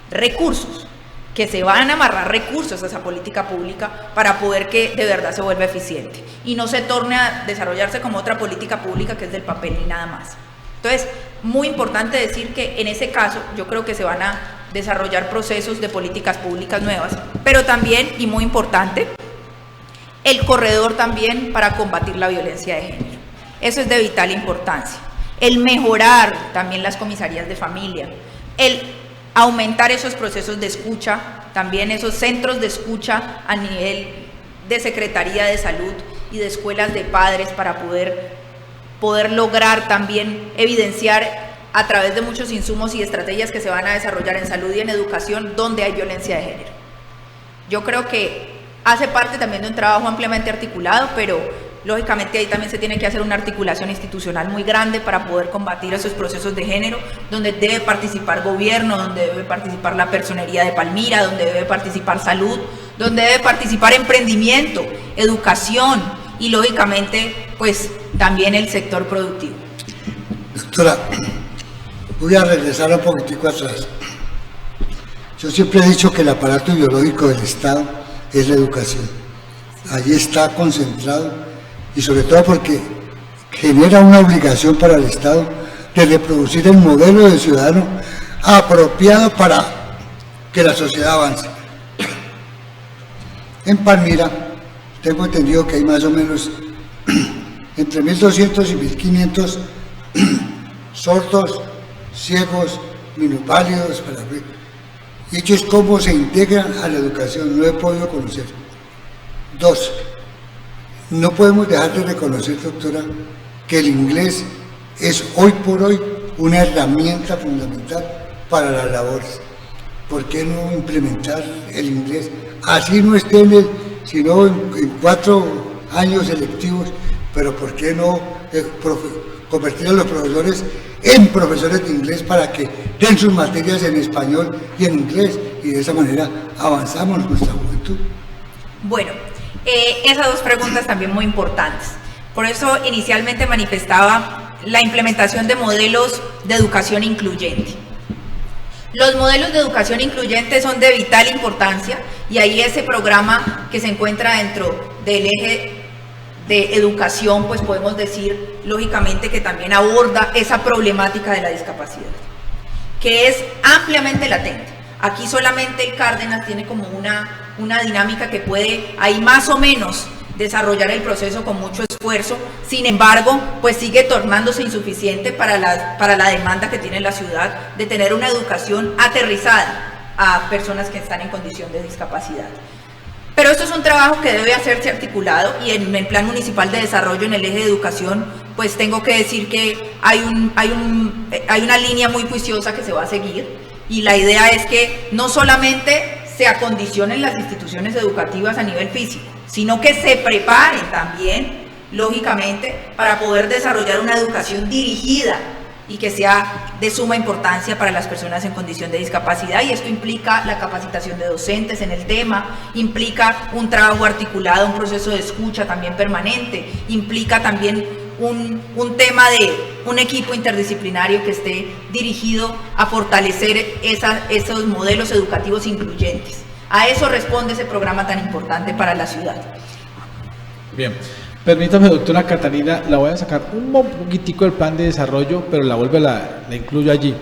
recursos, que se van a amarrar recursos a esa política pública para poder que de verdad se vuelva eficiente y no se torne a desarrollarse como otra política pública que es del papel y nada más. Entonces, muy importante decir que en ese caso yo creo que se van a desarrollar procesos de políticas públicas nuevas, pero también, y muy importante, el corredor también para combatir la violencia de género. Eso es de vital importancia. El mejorar también las comisarías de familia, el aumentar esos procesos de escucha, también esos centros de escucha a nivel de Secretaría de Salud y de escuelas de padres para poder lograr también evidenciar a través de muchos insumos y estrategias que se van a desarrollar en salud y en educación donde hay violencia de género. Yo creo que hace parte también de un trabajo ampliamente articulado, pero lógicamente ahí también se tiene que hacer una articulación institucional muy grande para poder combatir esos procesos de género, donde debe participar gobierno, donde debe participar la personería de Palmira, donde debe participar salud, donde debe participar emprendimiento, educación y lógicamente pues también el sector productivo. Doctora, voy a regresar un poquitico atrás. Yo siempre he dicho que el aparato ideológico del Estado es la educación. Allí está concentrado y sobre todo porque genera una obligación para el Estado de reproducir el modelo de ciudadano apropiado para que la sociedad avance. En Palmira tengo entendido que hay más o menos entre 1.200 y 1.500 sordos, ciegos, minusválidos, y ellos cómo se integran a la educación, no he podido conocer. 2, no podemos dejar de reconocer, doctora, que el inglés es hoy por hoy una herramienta fundamental para las labores. ¿Por qué no implementar el inglés? Así no esté sino en 4 años electivos, pero ¿por qué no convertir a los profesores en profesores de inglés para que den sus materias en español y en inglés? Y de esa manera avanzamos nuestra juventud. Bueno, esas 2 preguntas también muy importantes. Por eso inicialmente manifestaba la implementación de modelos de educación incluyente. Los modelos de educación incluyente son de vital importancia y ahí ese programa que se encuentra dentro del eje de educación, pues podemos decir lógicamente que también aborda esa problemática de la discapacidad, que es ampliamente latente. Aquí solamente el Cárdenas tiene como una dinámica que puede ahí más o menos desarrollar el proceso con mucho esfuerzo, sin embargo, pues sigue tornándose insuficiente para la demanda que tiene la ciudad de tener una educación aterrizada a personas que están en condición de discapacidad. Pero esto es un trabajo que debe hacerse articulado y en el Plan Municipal de Desarrollo en el eje de educación, pues tengo que decir que hay una línea muy juiciosa que se va a seguir y la idea es que no solamente se acondicionen las instituciones educativas a nivel físico, sino que se preparen también, lógicamente, para poder desarrollar una educación dirigida y que sea de suma importancia para las personas en condición de discapacidad, y esto implica la capacitación de docentes en el tema, implica un trabajo articulado, un proceso de escucha también permanente, implica también un tema de un equipo interdisciplinario que esté dirigido a fortalecer esos modelos educativos incluyentes. A eso responde ese programa tan importante para la ciudad. Bien, permítame, doctora Catalina, la voy a sacar un poquitico del plan de desarrollo, pero la incluyo allí.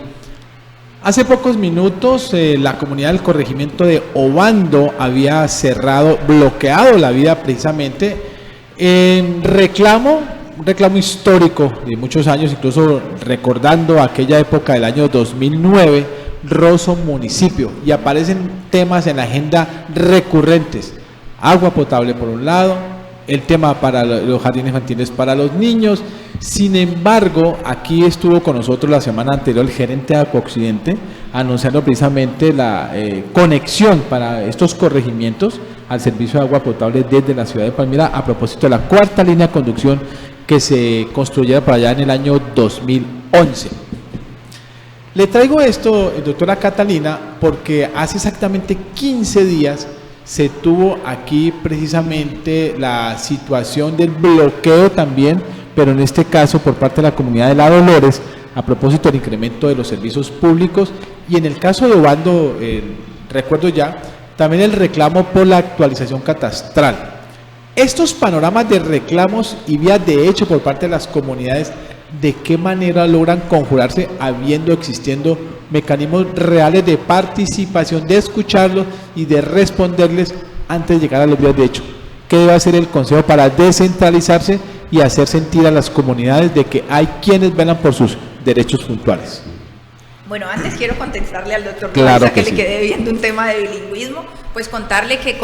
Hace pocos minutos la comunidad del corregimiento de Obando había bloqueado la vía precisamente en un reclamo histórico de muchos años, incluso recordando aquella época del año 2009, Rosso municipio, y aparecen temas en la agenda recurrentes: agua potable por un lado, el tema para los jardines infantiles para los niños. Sin embargo, aquí estuvo con nosotros la semana anterior el gerente de Acuoccidente anunciando precisamente la conexión para estos corregimientos al servicio de agua potable desde la ciudad de Palmira, a propósito de la 4ª línea de conducción que se construyera para allá en el año 2011. Le traigo esto, doctora Catalina, porque hace exactamente 15 días se tuvo aquí precisamente la situación del bloqueo también, pero en este caso por parte de la comunidad de La Dolores, a propósito del incremento de los servicios públicos, y en el caso de Obando, recuerdo ya, también el reclamo por la actualización catastral. Estos panoramas de reclamos y vías de hecho por parte de las comunidades, ¿de qué manera logran conjurarse existiendo mecanismos reales de participación, de escucharlos y de responderles antes de llegar a los vías de hecho? ¿Qué debe hacer el Consejo para descentralizarse y hacer sentir a las comunidades de que hay quienes velan por sus derechos puntuales? Bueno, antes quiero contestarle al doctor Claro que sí. le quedé viendo un tema de bilingüismo, pues contarle que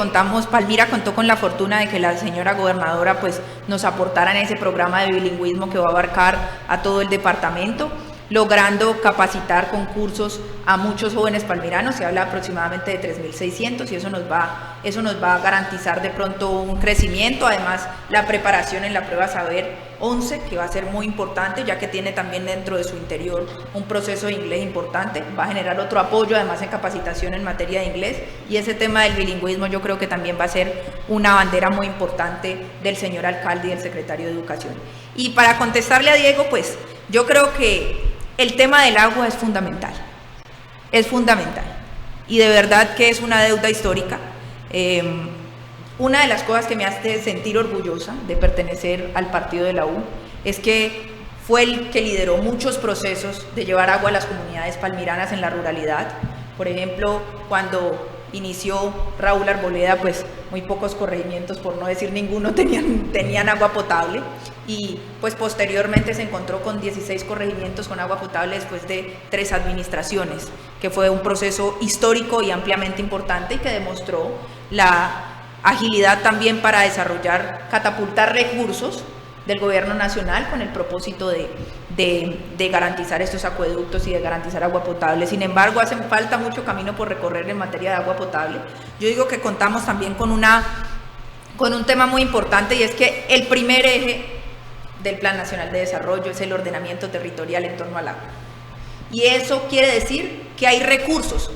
Palmira contó con la fortuna de que la señora gobernadora pues nos aportara en ese programa de bilingüismo que va a abarcar a todo el departamento, logrando capacitar con cursos a muchos jóvenes palmiranos. Se habla aproximadamente de 3.600 y eso nos va a garantizar de pronto un crecimiento. Además, la preparación en la prueba Saber 11, que va a ser muy importante, ya que tiene también dentro de su interior un proceso de inglés importante, va a generar otro apoyo además en capacitación en materia de inglés, y ese tema del bilingüismo yo creo que también va a ser una bandera muy importante del señor alcalde y del secretario de Educación. Y para contestarle a Diego, pues yo creo que el tema del agua es fundamental, y de verdad que es una deuda histórica. Una de las cosas que me hace sentir orgullosa de pertenecer al partido de la U es que fue el que lideró muchos procesos de llevar agua a las comunidades palmiranas en la ruralidad. Por ejemplo, cuando inició Raúl Arboleda, pues muy pocos corregimientos, por no decir ninguno, tenían agua potable, y pues posteriormente se encontró con 16 corregimientos con agua potable después de 3 administraciones, que fue un proceso histórico y ampliamente importante y que demostró la agilidad también para desarrollar, catapultar recursos del gobierno nacional con el propósito de garantizar estos acueductos y de garantizar agua potable. Sin embargo, hace falta mucho camino por recorrer en materia de agua potable. Yo digo que contamos también con un tema muy importante, y es que el primer eje del Plan Nacional de Desarrollo es el ordenamiento territorial en torno al agua. Y eso quiere decir que hay recursos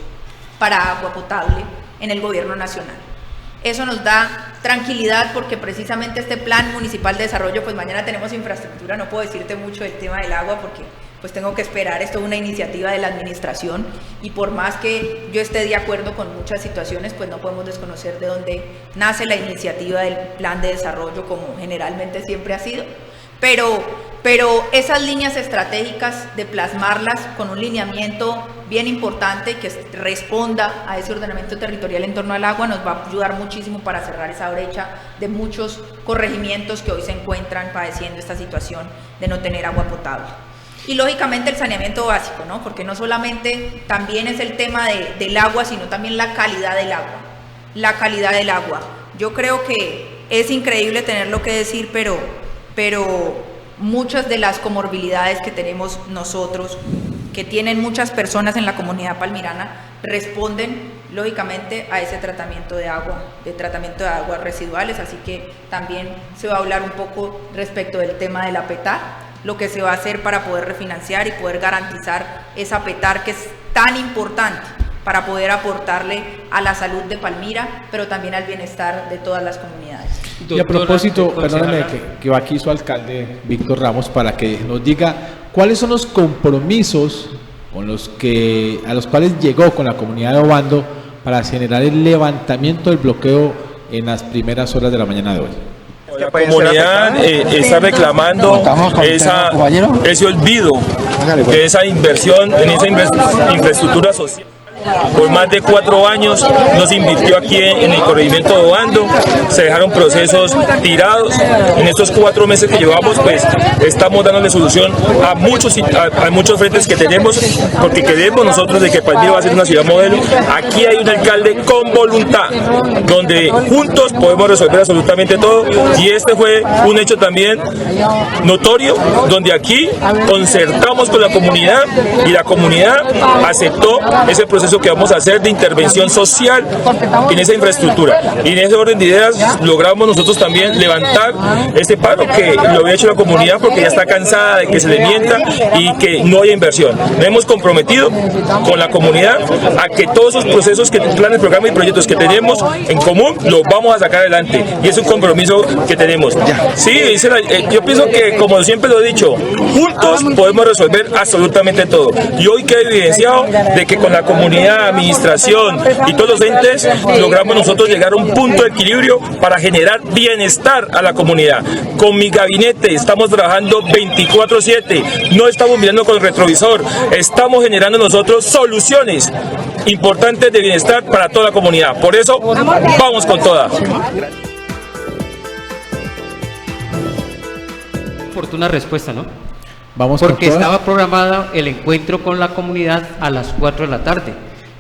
para agua potable en el gobierno nacional. Eso nos da tranquilidad porque precisamente este Plan Municipal de Desarrollo, pues mañana tenemos infraestructura, no puedo decirte mucho del tema del agua porque pues tengo que esperar, esto es una iniciativa de la administración, y por más que yo esté de acuerdo con muchas situaciones, pues no podemos desconocer de dónde nace la iniciativa del Plan de Desarrollo, como generalmente siempre ha sido, pero esas líneas estratégicas, de plasmarlas con un lineamiento bien importante que responda a ese ordenamiento territorial en torno al agua, nos va a ayudar muchísimo para cerrar esa brecha de muchos corregimientos que hoy se encuentran padeciendo esta situación de no tener agua potable. Y lógicamente el saneamiento básico, ¿no? Porque no solamente también es el tema del agua, sino también la calidad del agua. La calidad del agua. Yo creo que es increíble tenerlo que decir, pero muchas de las comorbilidades que tenemos nosotros, que tienen muchas personas en la comunidad palmirana, responden lógicamente a ese tratamiento de aguas residuales, así que también se va a hablar un poco respecto del tema de la PETAR, lo que se va a hacer para poder refinanciar y poder garantizar esa PETAR que es tan importante para poder aportarle a la salud de Palmira, pero también al bienestar de todas las comunidades. Y a propósito, perdóname que va aquí su alcalde Víctor Ramos para que nos diga cuáles son los compromisos a los cuales llegó con la comunidad de Obando para generar el levantamiento del bloqueo en las primeras horas de la mañana de hoy. La comunidad está reclamando ese olvido de esa inversión en esa infraestructura social. Por más de 4 años no se invirtió aquí en el corregimiento de Obando, se dejaron procesos tirados. En estos 4 meses que llevamos, pues estamos dándole solución a muchos frentes que tenemos, porque queremos nosotros de que Palmira va a ser una ciudad modelo. Aquí hay un alcalde con voluntad, donde juntos podemos resolver absolutamente todo, y este fue un hecho también notorio, donde aquí concertamos con la comunidad y la comunidad aceptó ese proceso que vamos a hacer de intervención social en esa infraestructura, y en ese orden de ideas logramos nosotros también levantar este paro que lo había hecho la comunidad, porque ya está cansada de que se le mienta y que no haya inversión. Nos hemos comprometido con la comunidad a que todos esos procesos, planes, programas y proyectos que tenemos en común los vamos a sacar adelante, y es un compromiso que tenemos. Sí, yo pienso que, como siempre lo he dicho, juntos podemos resolver absolutamente todo, y hoy queda evidenciado de que con la comunidad, administración y todos los entes logramos nosotros llegar a un punto de equilibrio para generar bienestar a la comunidad. Con mi gabinete estamos trabajando 24/7, no estamos mirando con el retrovisor, estamos generando nosotros soluciones importantes de bienestar para toda la comunidad. Por eso vamos con toda. Oportuna respuesta, ¿no? Vamos porque con toda. Estaba programado el encuentro con la comunidad a las 4 de la tarde.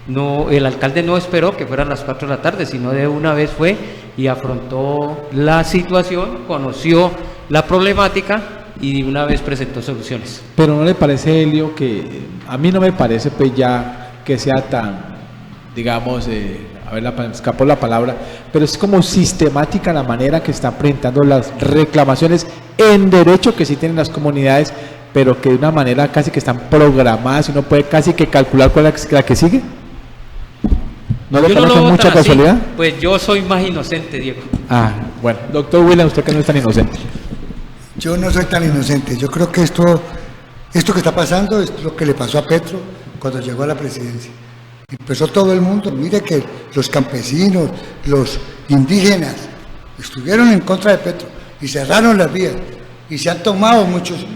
No, el alcalde no esperó que fuera a las 4 de la tarde, sino de una vez fue y afrontó la situación, conoció la problemática y de una vez presentó soluciones. Pero ¿no le parece, Helio, que a mí no me parece pues ya que sea tan, digamos, escapó la palabra, pero es como sistemática la manera que están presentando las reclamaciones en derecho que sí tienen las comunidades, pero que de una manera casi que están programadas y uno puede casi que calcular cuál es la que sigue? ¿No le parece mucha casualidad? Pues yo soy más inocente, Diego. Ah, bueno. Doctor William, usted que no es tan inocente. Yo no soy tan inocente. Yo creo que esto que está pasando es lo que le pasó a Petro cuando llegó a la presidencia. Empezó todo el mundo. Mire que los campesinos, los indígenas, estuvieron en contra de Petro y cerraron las vías. Y se han tomado muchos,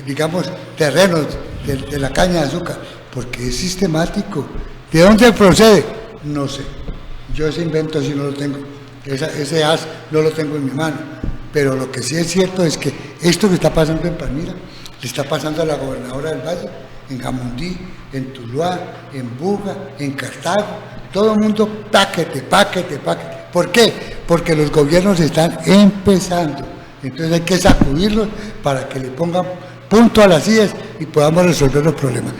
digamos, terrenos de la caña de azúcar, porque es sistemático. ¿De dónde procede? No sé. Yo ese invento sí no lo tengo. Ese as no lo tengo en mi mano. Pero lo que sí es cierto es que esto que está pasando en Palmira le está pasando a la gobernadora del Valle, en Jamundí, en Tuluá, en Buga, en Cartago. Todo el mundo paquete. ¿Por qué? Porque los gobiernos están empezando. Entonces hay que sacudirlos para que le pongan punto a las IES y podamos resolver los problemas.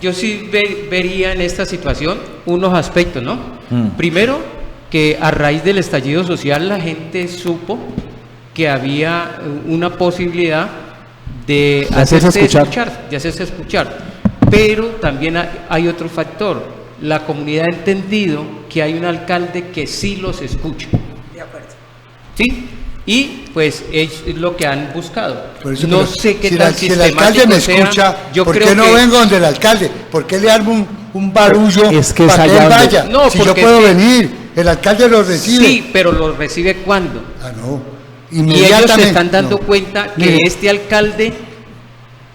Yo sí vería en esta situación unos aspectos, ¿no? Primero, que a raíz del estallido social la gente supo que había una posibilidad de hacerse escuchar. Pero también hay otro factor. La comunidad ha entendido que hay un alcalde que sí los escucha. De acuerdo. ¿Sí? Y pues es lo que han buscado. Eso, no sé qué si tan si el alcalde me escucha, ¿por qué no vengo donde el alcalde? ¿Por qué le armo un barullo para que él vaya? No, si yo puedo venir, el alcalde lo recibe. Sí, pero lo recibe ¿cuándo? No. Y ellos se están dando cuenta que este alcalde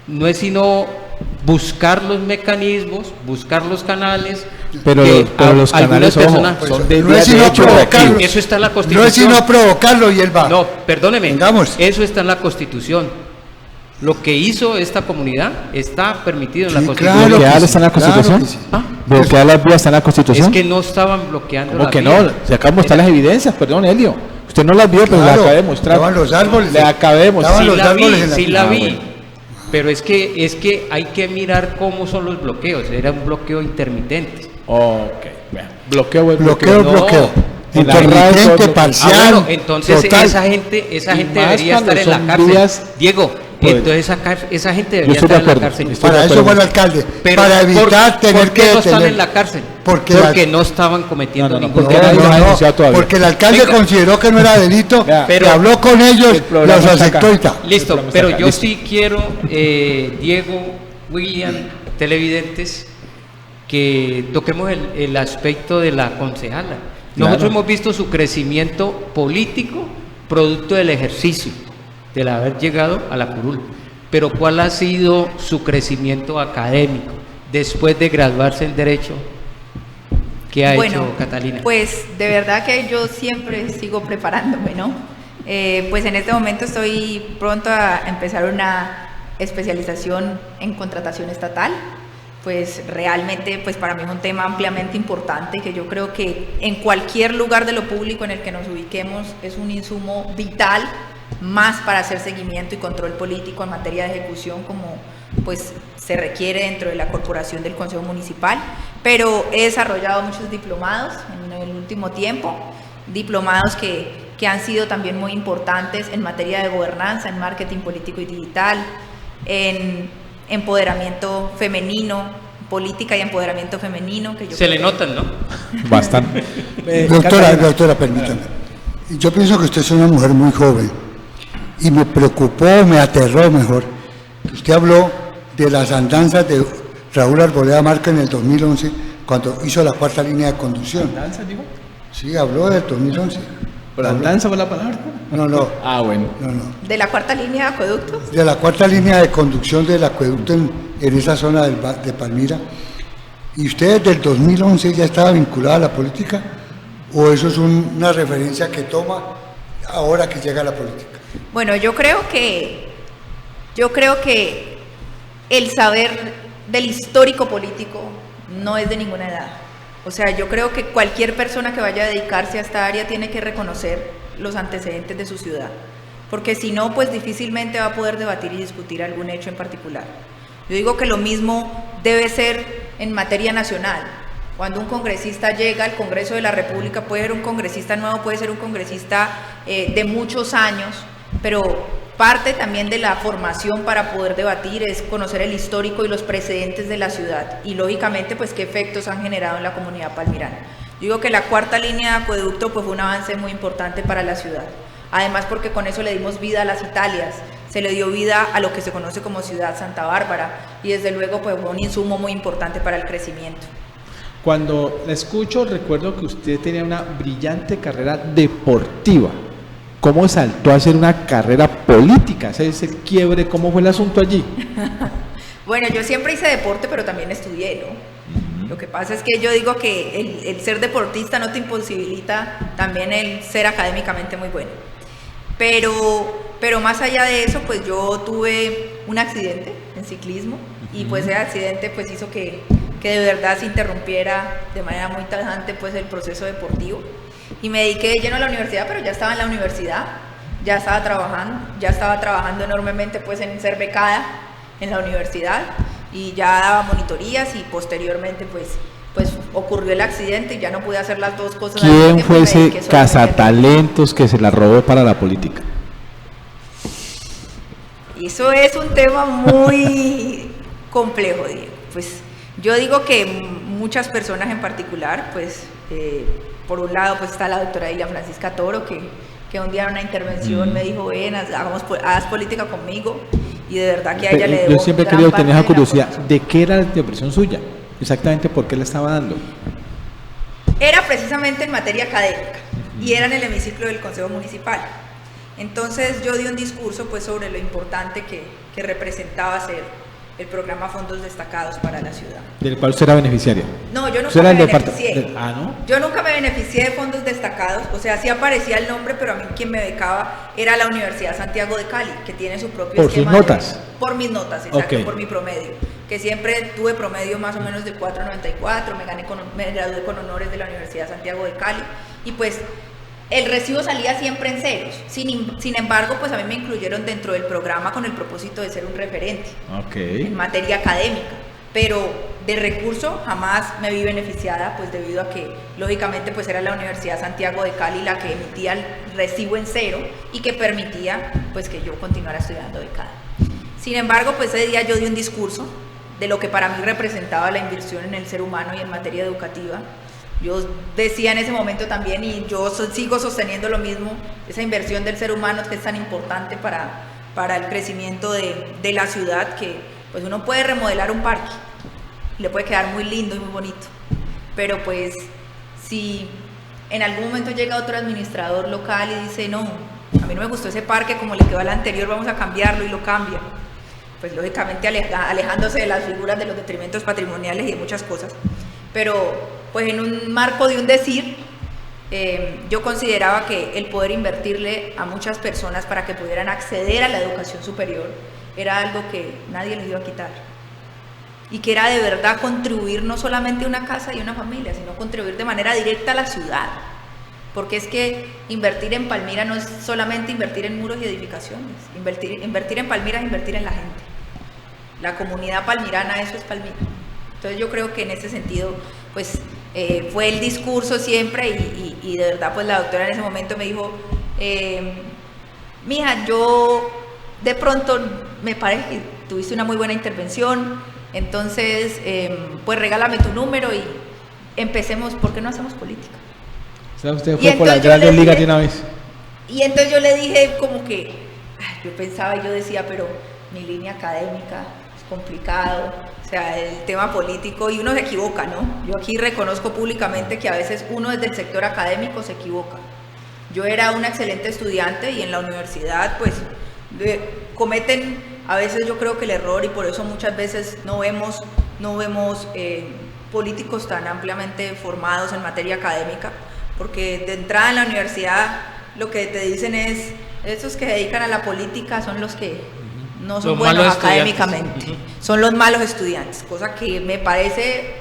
no es sino buscar los mecanismos, buscar los canales. Pero los canales son de no es sino provocarlo. Eso está en la Constitución. No es sino provocarlo y él va. No, perdóneme. Eso está en la Constitución. Lo que hizo esta comunidad está permitido en la Constitución. ¿Bloquear está en la Constitución? ¿Bloquear las vías está en la Constitución? Es que no estaban bloqueando las vías. ¿Cómo que no? Se acaban de mostrar las evidencias, perdón, Helio. Usted no las vio, pero le acabé de mostrar. Estaban los árboles. Le acabé de mostrar. Sí la vi. Pero es que hay que mirar cómo son los bloqueos. Era un bloqueo intermitente. Ok, bloqueo. Intermitente, parcial. Bueno, entonces total. esa gente debería estar en la cárcel. Diego, entonces esa gente debería estar en la cárcel. Para eso fue el alcalde, para evitar tener que no están en la cárcel? Porque no estaban cometiendo ningún delito. Porque el alcalde consideró que no era delito, pero habló con ellos, los aceptó y tal. Listo, pero yo sí quiero, Diego, William, televidentes, que toquemos el aspecto de la concejala. Nosotros hemos visto su crecimiento político producto del ejercicio, del haber llegado a la curul. Pero ¿cuál ha sido su crecimiento académico después de graduarse en Derecho? ¿Qué ha hecho Catalina? Pues de verdad que yo siempre sigo preparándome, ¿no? Pues en este momento estoy pronto a empezar una especialización en contratación estatal. Pues realmente pues para mí es un tema ampliamente importante que yo creo que en cualquier lugar de lo público en el que nos ubiquemos es un insumo vital, más para hacer seguimiento y control político en materia de ejecución como pues se requiere dentro de la corporación del Consejo Municipal, pero he desarrollado muchos diplomados en el último tiempo, diplomados que han sido también muy importantes en materia de gobernanza, en marketing político y digital, en empoderamiento femenino, política y empoderamiento femenino. Que yo se le notan, ¿no? Bastante. Doctora, permítame. Yo pienso que usted es una mujer muy joven y me preocupó, me aterró mejor. Usted habló de las andanzas de Raúl Arboleda Marca en el 2011, cuando hizo la cuarta línea de conducción. ¿Andanzas, digo? Sí, habló del 2011. ¿Por andanza fue la palabra? No. Ah, bueno. No. ¿De la cuarta línea de acueductos? De la cuarta línea de conducción del acueducto en esa zona de Palmira. ¿Y usted desde el 2011 ya estaba vinculada a la política? ¿O eso es una referencia que toma ahora que llega a la política? Bueno, yo creo que el saber del histórico político no es de ninguna edad. O sea, yo creo que cualquier persona que vaya a dedicarse a esta área tiene que reconocer los antecedentes de su ciudad, porque si no, pues difícilmente va a poder debatir y discutir algún hecho en particular. Yo digo que lo mismo debe ser en materia nacional. Cuando un congresista llega al Congreso de la República, puede ser un congresista nuevo, puede ser un congresista de muchos años, pero parte también de la formación para poder debatir es conocer el histórico y los precedentes de la ciudad y lógicamente pues qué efectos han generado en la comunidad palmirana. Yo digo que la cuarta línea de acueducto pues fue un avance muy importante para la ciudad, además porque con eso le dimos vida a las Italias, se le dio vida a lo que se conoce como Ciudad Santa Bárbara y desde luego pues fue un insumo muy importante para el crecimiento. Cuando la escucho recuerdo que usted tenía una brillante carrera deportiva. ¿Cómo saltó a hacer una carrera política? Ese quiebre, ¿cómo fue el asunto allí? Bueno, yo siempre hice deporte, pero también estudié, ¿no? Lo que pasa es que yo digo que el ser deportista no te imposibilita también el ser académicamente muy bueno. Pero más allá de eso, pues yo tuve un accidente en ciclismo y pues ese accidente pues hizo que de verdad se interrumpiera de manera muy tajante pues el proceso deportivo. Y me dediqué de lleno a la universidad, pero ya estaba en la universidad, ya estaba trabajando enormemente pues en ser becada en la universidad y ya daba monitorías y posteriormente pues ocurrió el accidente y ya no pude hacer las dos cosas. ¿Quién fue ese cazatalentos que se la robó para la política? Eso es un tema muy complejo, Diego. Pues yo digo que muchas personas en particular, pues por un lado pues está la doctora Dilia Francisca Toro, que un día en una intervención me dijo, ven, haz política conmigo, y de verdad que a ella le debo. Yo siempre he querido tener esa curiosidad, ¿de qué era la intervención suya? Exactamente, ¿por qué la estaba dando? Era precisamente en materia académica y era en el hemiciclo del Consejo Municipal. Entonces yo di un discurso pues sobre lo importante que representaba ser el programa Fondos Destacados para la ciudad. ¿Del cual usted era beneficiaria? No, yo nunca me beneficié. ¿no? Yo nunca me beneficié de fondos destacados, o sea, sí aparecía el nombre, pero a mí quien me becaba era la Universidad Santiago de Cali, que tiene su propio esquema. ¿Por sus notas? Por mis notas, exacto, por mi promedio, que siempre tuve promedio más o menos de 4.94, me gradué con honores de la Universidad Santiago de Cali, y pues el recibo salía siempre en ceros. Sin embargo, pues a mí me incluyeron dentro del programa con el propósito de ser un referente en materia académica, pero de recurso jamás me vi beneficiada, pues debido a que lógicamente pues era la Universidad Santiago de Cali la que emitía el recibo en cero y que permitía pues que yo continuara estudiando becada. Sin embargo, pues ese día yo di un discurso de lo que para mí representaba la inversión en el ser humano y en materia educativa. Yo decía en ese momento también, y yo sigo sosteniendo lo mismo, esa inversión del ser humano que es tan importante para el crecimiento de la ciudad, que pues uno puede remodelar un parque, le puede quedar muy lindo y muy bonito, pero pues si en algún momento llega otro administrador local y dice, no, a mí no me gustó ese parque como le quedó al anterior, vamos a cambiarlo, y lo cambia, pues lógicamente alejándose de las figuras de los detrimentos patrimoniales y de muchas cosas, pero pues en un marco de un decir, yo consideraba que el poder invertirle a muchas personas para que pudieran acceder a la educación superior era algo que nadie les iba a quitar, y que era de verdad contribuir no solamente a una casa y una familia, sino contribuir de manera directa a la ciudad, porque es que invertir en Palmira no es solamente invertir en muros y edificaciones, invertir en Palmira es invertir en la gente, la comunidad palmirana, eso es Palmira. Entonces yo creo que en ese sentido pues fue el discurso siempre, y de verdad pues la doctora en ese momento me dijo, mija, yo de pronto me parece que tuviste una muy buena intervención, entonces pues regálame tu número y empecemos, ¿por qué no hacemos política? O sea, usted fue por las grandes ligas de una vez. Y entonces yo le dije como que, yo pensaba y yo decía, pero mi línea académica es complicado, o sea, el tema político, y uno se equivoca, ¿no? Yo aquí reconozco públicamente que a veces uno desde el sector académico se equivoca. Yo era una excelente estudiante y en la universidad pues cometen a veces yo creo que el error, y por eso muchas veces no vemos políticos tan ampliamente formados en materia académica, porque de entrada en la universidad lo que te dicen es, esos que se dedican a la política son los que no son buenos académicamente, son los malos estudiantes, cosa que me parece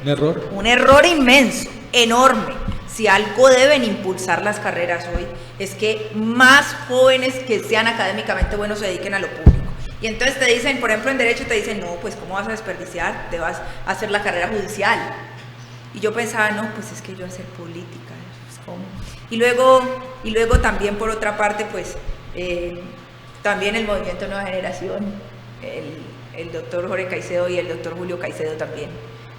un error inmenso, enorme. Si algo deben impulsar las carreras hoy es que más jóvenes que sean académicamente buenos se dediquen a lo público. Y entonces te dicen, por ejemplo en Derecho te dicen, no, pues ¿cómo vas a desperdiciar? Te vas a hacer la carrera judicial. Y yo pensaba, no, pues es que yo voy a hacer política, pues ¿cómo? Y luego también por otra parte, pues también el movimiento Nueva Generación, el doctor Jorge Caicedo y el doctor Julio Caicedo también,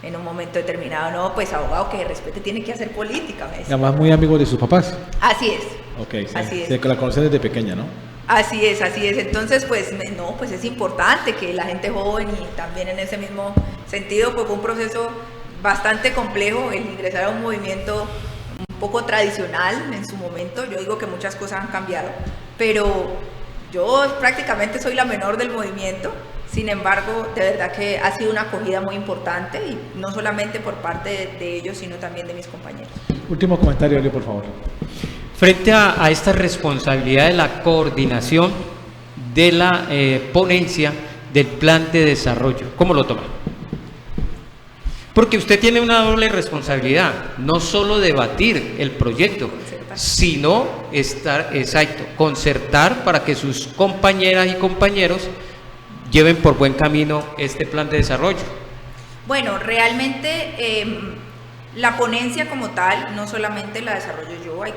en un momento determinado, no, pues abogado que respete tiene que hacer política. Y además muy amigo de sus papás. Así es. Ok, sí, así es. Que la conocen desde pequeña, ¿no? Así es, así es. Entonces, pues, no, pues es importante que la gente joven, y también en ese mismo sentido, pues fue un proceso bastante complejo el ingresar a un movimiento un poco tradicional en su momento. Yo digo que muchas cosas han cambiado, pero yo prácticamente soy la menor del movimiento. Sin embargo, de verdad que ha sido una acogida muy importante y no solamente por parte de ellos, sino también de mis compañeros. Último comentario, Elio, por favor. Frente a esta responsabilidad de la coordinación de la ponencia del plan de desarrollo, ¿cómo lo toma? Porque usted tiene una doble responsabilidad, no solo debatir el proyecto, sino concertar para que sus compañeras y compañeros lleven por buen camino este plan de desarrollo. Bueno, realmente la ponencia como tal, no solamente la desarrollo yo, hay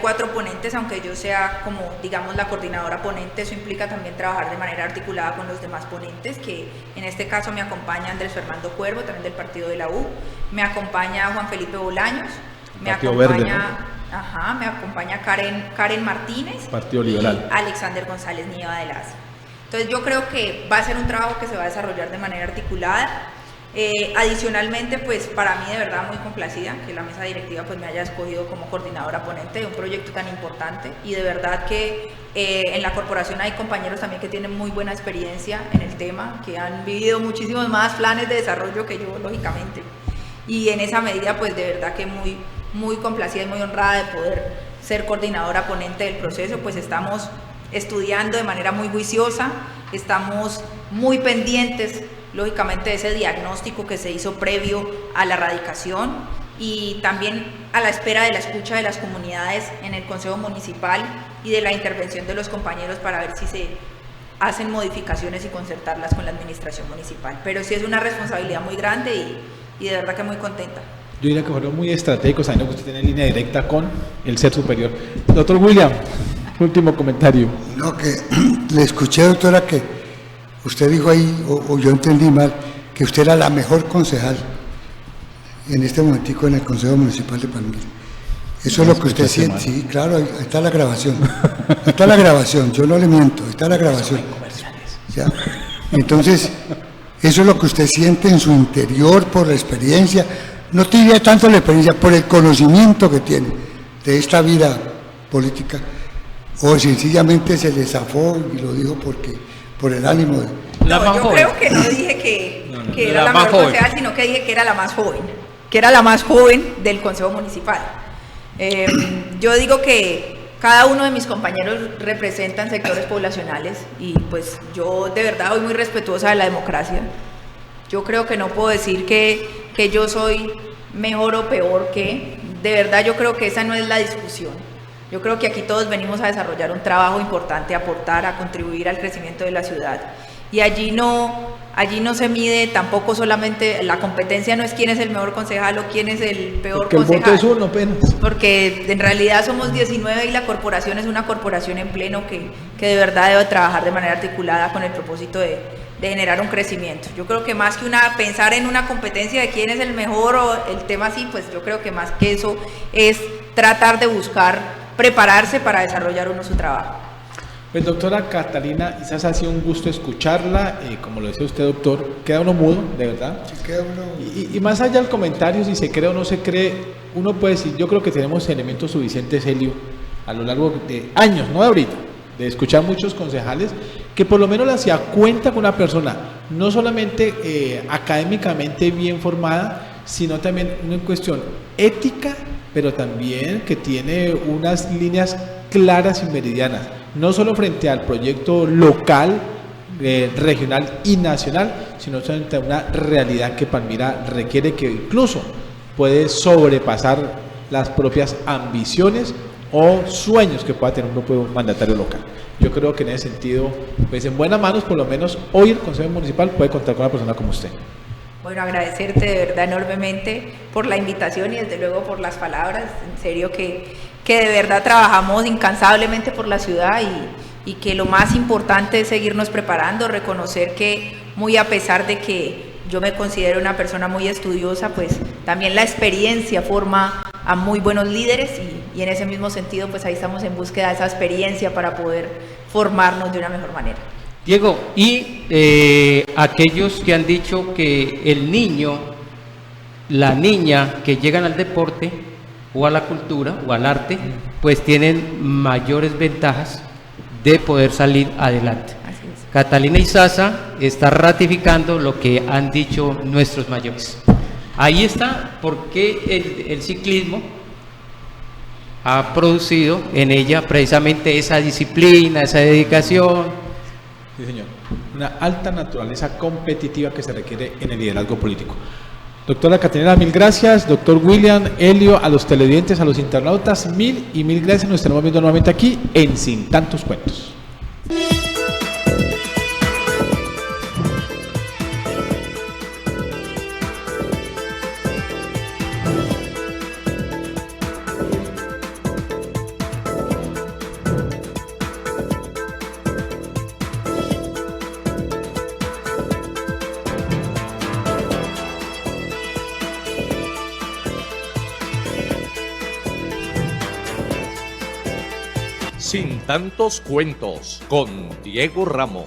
cuatro ponentes, aunque yo sea como, digamos, la coordinadora ponente, eso implica también trabajar de manera articulada con los demás ponentes, que en este caso me acompaña Andrés Fernando Cuervo, también del partido de la U, me acompaña Juan Felipe Bolaños, me acompaña Karen Martínez, Partido Liberal, y Alexander González Nieva de Lazo. Entonces yo creo que va a ser un trabajo que se va a desarrollar de manera articulada. Adicionalmente, pues para mí de verdad muy complacida que la mesa directiva pues me haya escogido como coordinadora ponente de un proyecto tan importante, y de verdad que en la corporación hay compañeros también que tienen muy buena experiencia en el tema, que han vivido muchísimos más planes de desarrollo que yo, lógicamente, y en esa medida pues de verdad que muy complacida y muy honrada de poder ser coordinadora ponente del proceso. Pues estamos estudiando de manera muy juiciosa, estamos muy pendientes lógicamente de ese diagnóstico que se hizo previo a la radicación, y también a la espera de la escucha de las comunidades en el Consejo Municipal y de la intervención de los compañeros para ver si se hacen modificaciones y concertarlas con la administración municipal. Pero sí es una responsabilidad muy grande y de verdad que muy contenta. Yo diría que fueron muy estratégicos, sabiendo que usted tiene línea directa con el ser superior. Doctor William, último comentario. No, que le escuché, doctora, que usted dijo ahí, o yo entendí mal, que usted era la mejor concejal en este momentico en el Consejo Municipal de Palmira. Eso es lo que usted siente. Sí, claro, ahí está la grabación. Ahí está la grabación, yo no le miento, ahí está la grabación. ¿Ya? Entonces, eso es lo que usted siente en su interior por la experiencia. No te diría tanto la experiencia, por el conocimiento que tiene de esta vida política, o sencillamente se le zafó y lo dijo por el ánimo de... yo creo que no dije que era la mejor concejal, sino que dije que era la más joven, del Consejo Municipal. Yo digo que cada uno de mis compañeros representan sectores poblacionales, y pues yo de verdad soy muy respetuosa de la democracia. Yo creo que no puedo decir que yo soy mejor o peor que, de verdad yo creo que esa no es la discusión. Yo creo que aquí todos venimos a desarrollar un trabajo importante, a aportar, a contribuir al crecimiento de la ciudad. Y allí no se mide tampoco solamente, la competencia no es quién es el mejor concejal o quién es el peor concejal. Porque el voto es uno apenas. Porque en realidad somos 19 y la corporación es una corporación en pleno que de verdad debe trabajar de manera articulada con el propósito de generar un crecimiento. Yo creo que más que pensar en una competencia de quién es el mejor o el tema así, pues yo creo que más que eso es tratar de buscar prepararse para desarrollar uno su trabajo. Pues doctora Catalina, quizás ha sido un gusto escucharla, como lo decía usted, doctor, queda uno mudo, de verdad. Sí, queda uno... y más allá del comentario, si se cree o no se cree, uno puede decir, yo creo que tenemos elementos suficientes, Helio, a lo largo de años, no de ahorita, de escuchar muchos concejales, que por lo menos le hacía cuenta con una persona, no solamente académicamente bien formada, sino también una cuestión ética, pero también que tiene unas líneas claras y meridianas, no solo frente al proyecto local, regional y nacional, sino frente a una realidad que Palmira requiere, que incluso puede sobrepasar las propias ambiciones o sueños que pueda tener un grupo mandatario local. Yo creo que en ese sentido, pues en buenas manos, por lo menos hoy el Consejo Municipal puede contar con una persona como usted. Bueno, agradecerte de verdad enormemente por la invitación y desde luego por las palabras. En serio que de verdad trabajamos incansablemente por la ciudad y que lo más importante es seguirnos preparando, reconocer que muy a pesar de que yo me considero una persona muy estudiosa, pues también la experiencia forma a muy buenos líderes y en ese mismo sentido pues ahí estamos en búsqueda de esa experiencia para poder formarnos de una mejor manera. Diego, y aquellos que han dicho que el niño, la niña que llegan al deporte o a la cultura o al arte, pues tienen mayores ventajas de poder salir adelante. Catalina Izaza está ratificando lo que han dicho nuestros mayores. Ahí está porque el ciclismo ha producido en ella precisamente esa disciplina, esa dedicación. Sí, señor. Una alta naturaleza competitiva que se requiere en el liderazgo político. Doctora Caterina, mil gracias. Doctor William, Helio, a los televidentes, a los internautas, mil y mil gracias. Nos estaremos viendo nuevamente aquí en Sin Tantos Cuentos. Sin Tantos Cuentos con Diego Ramos.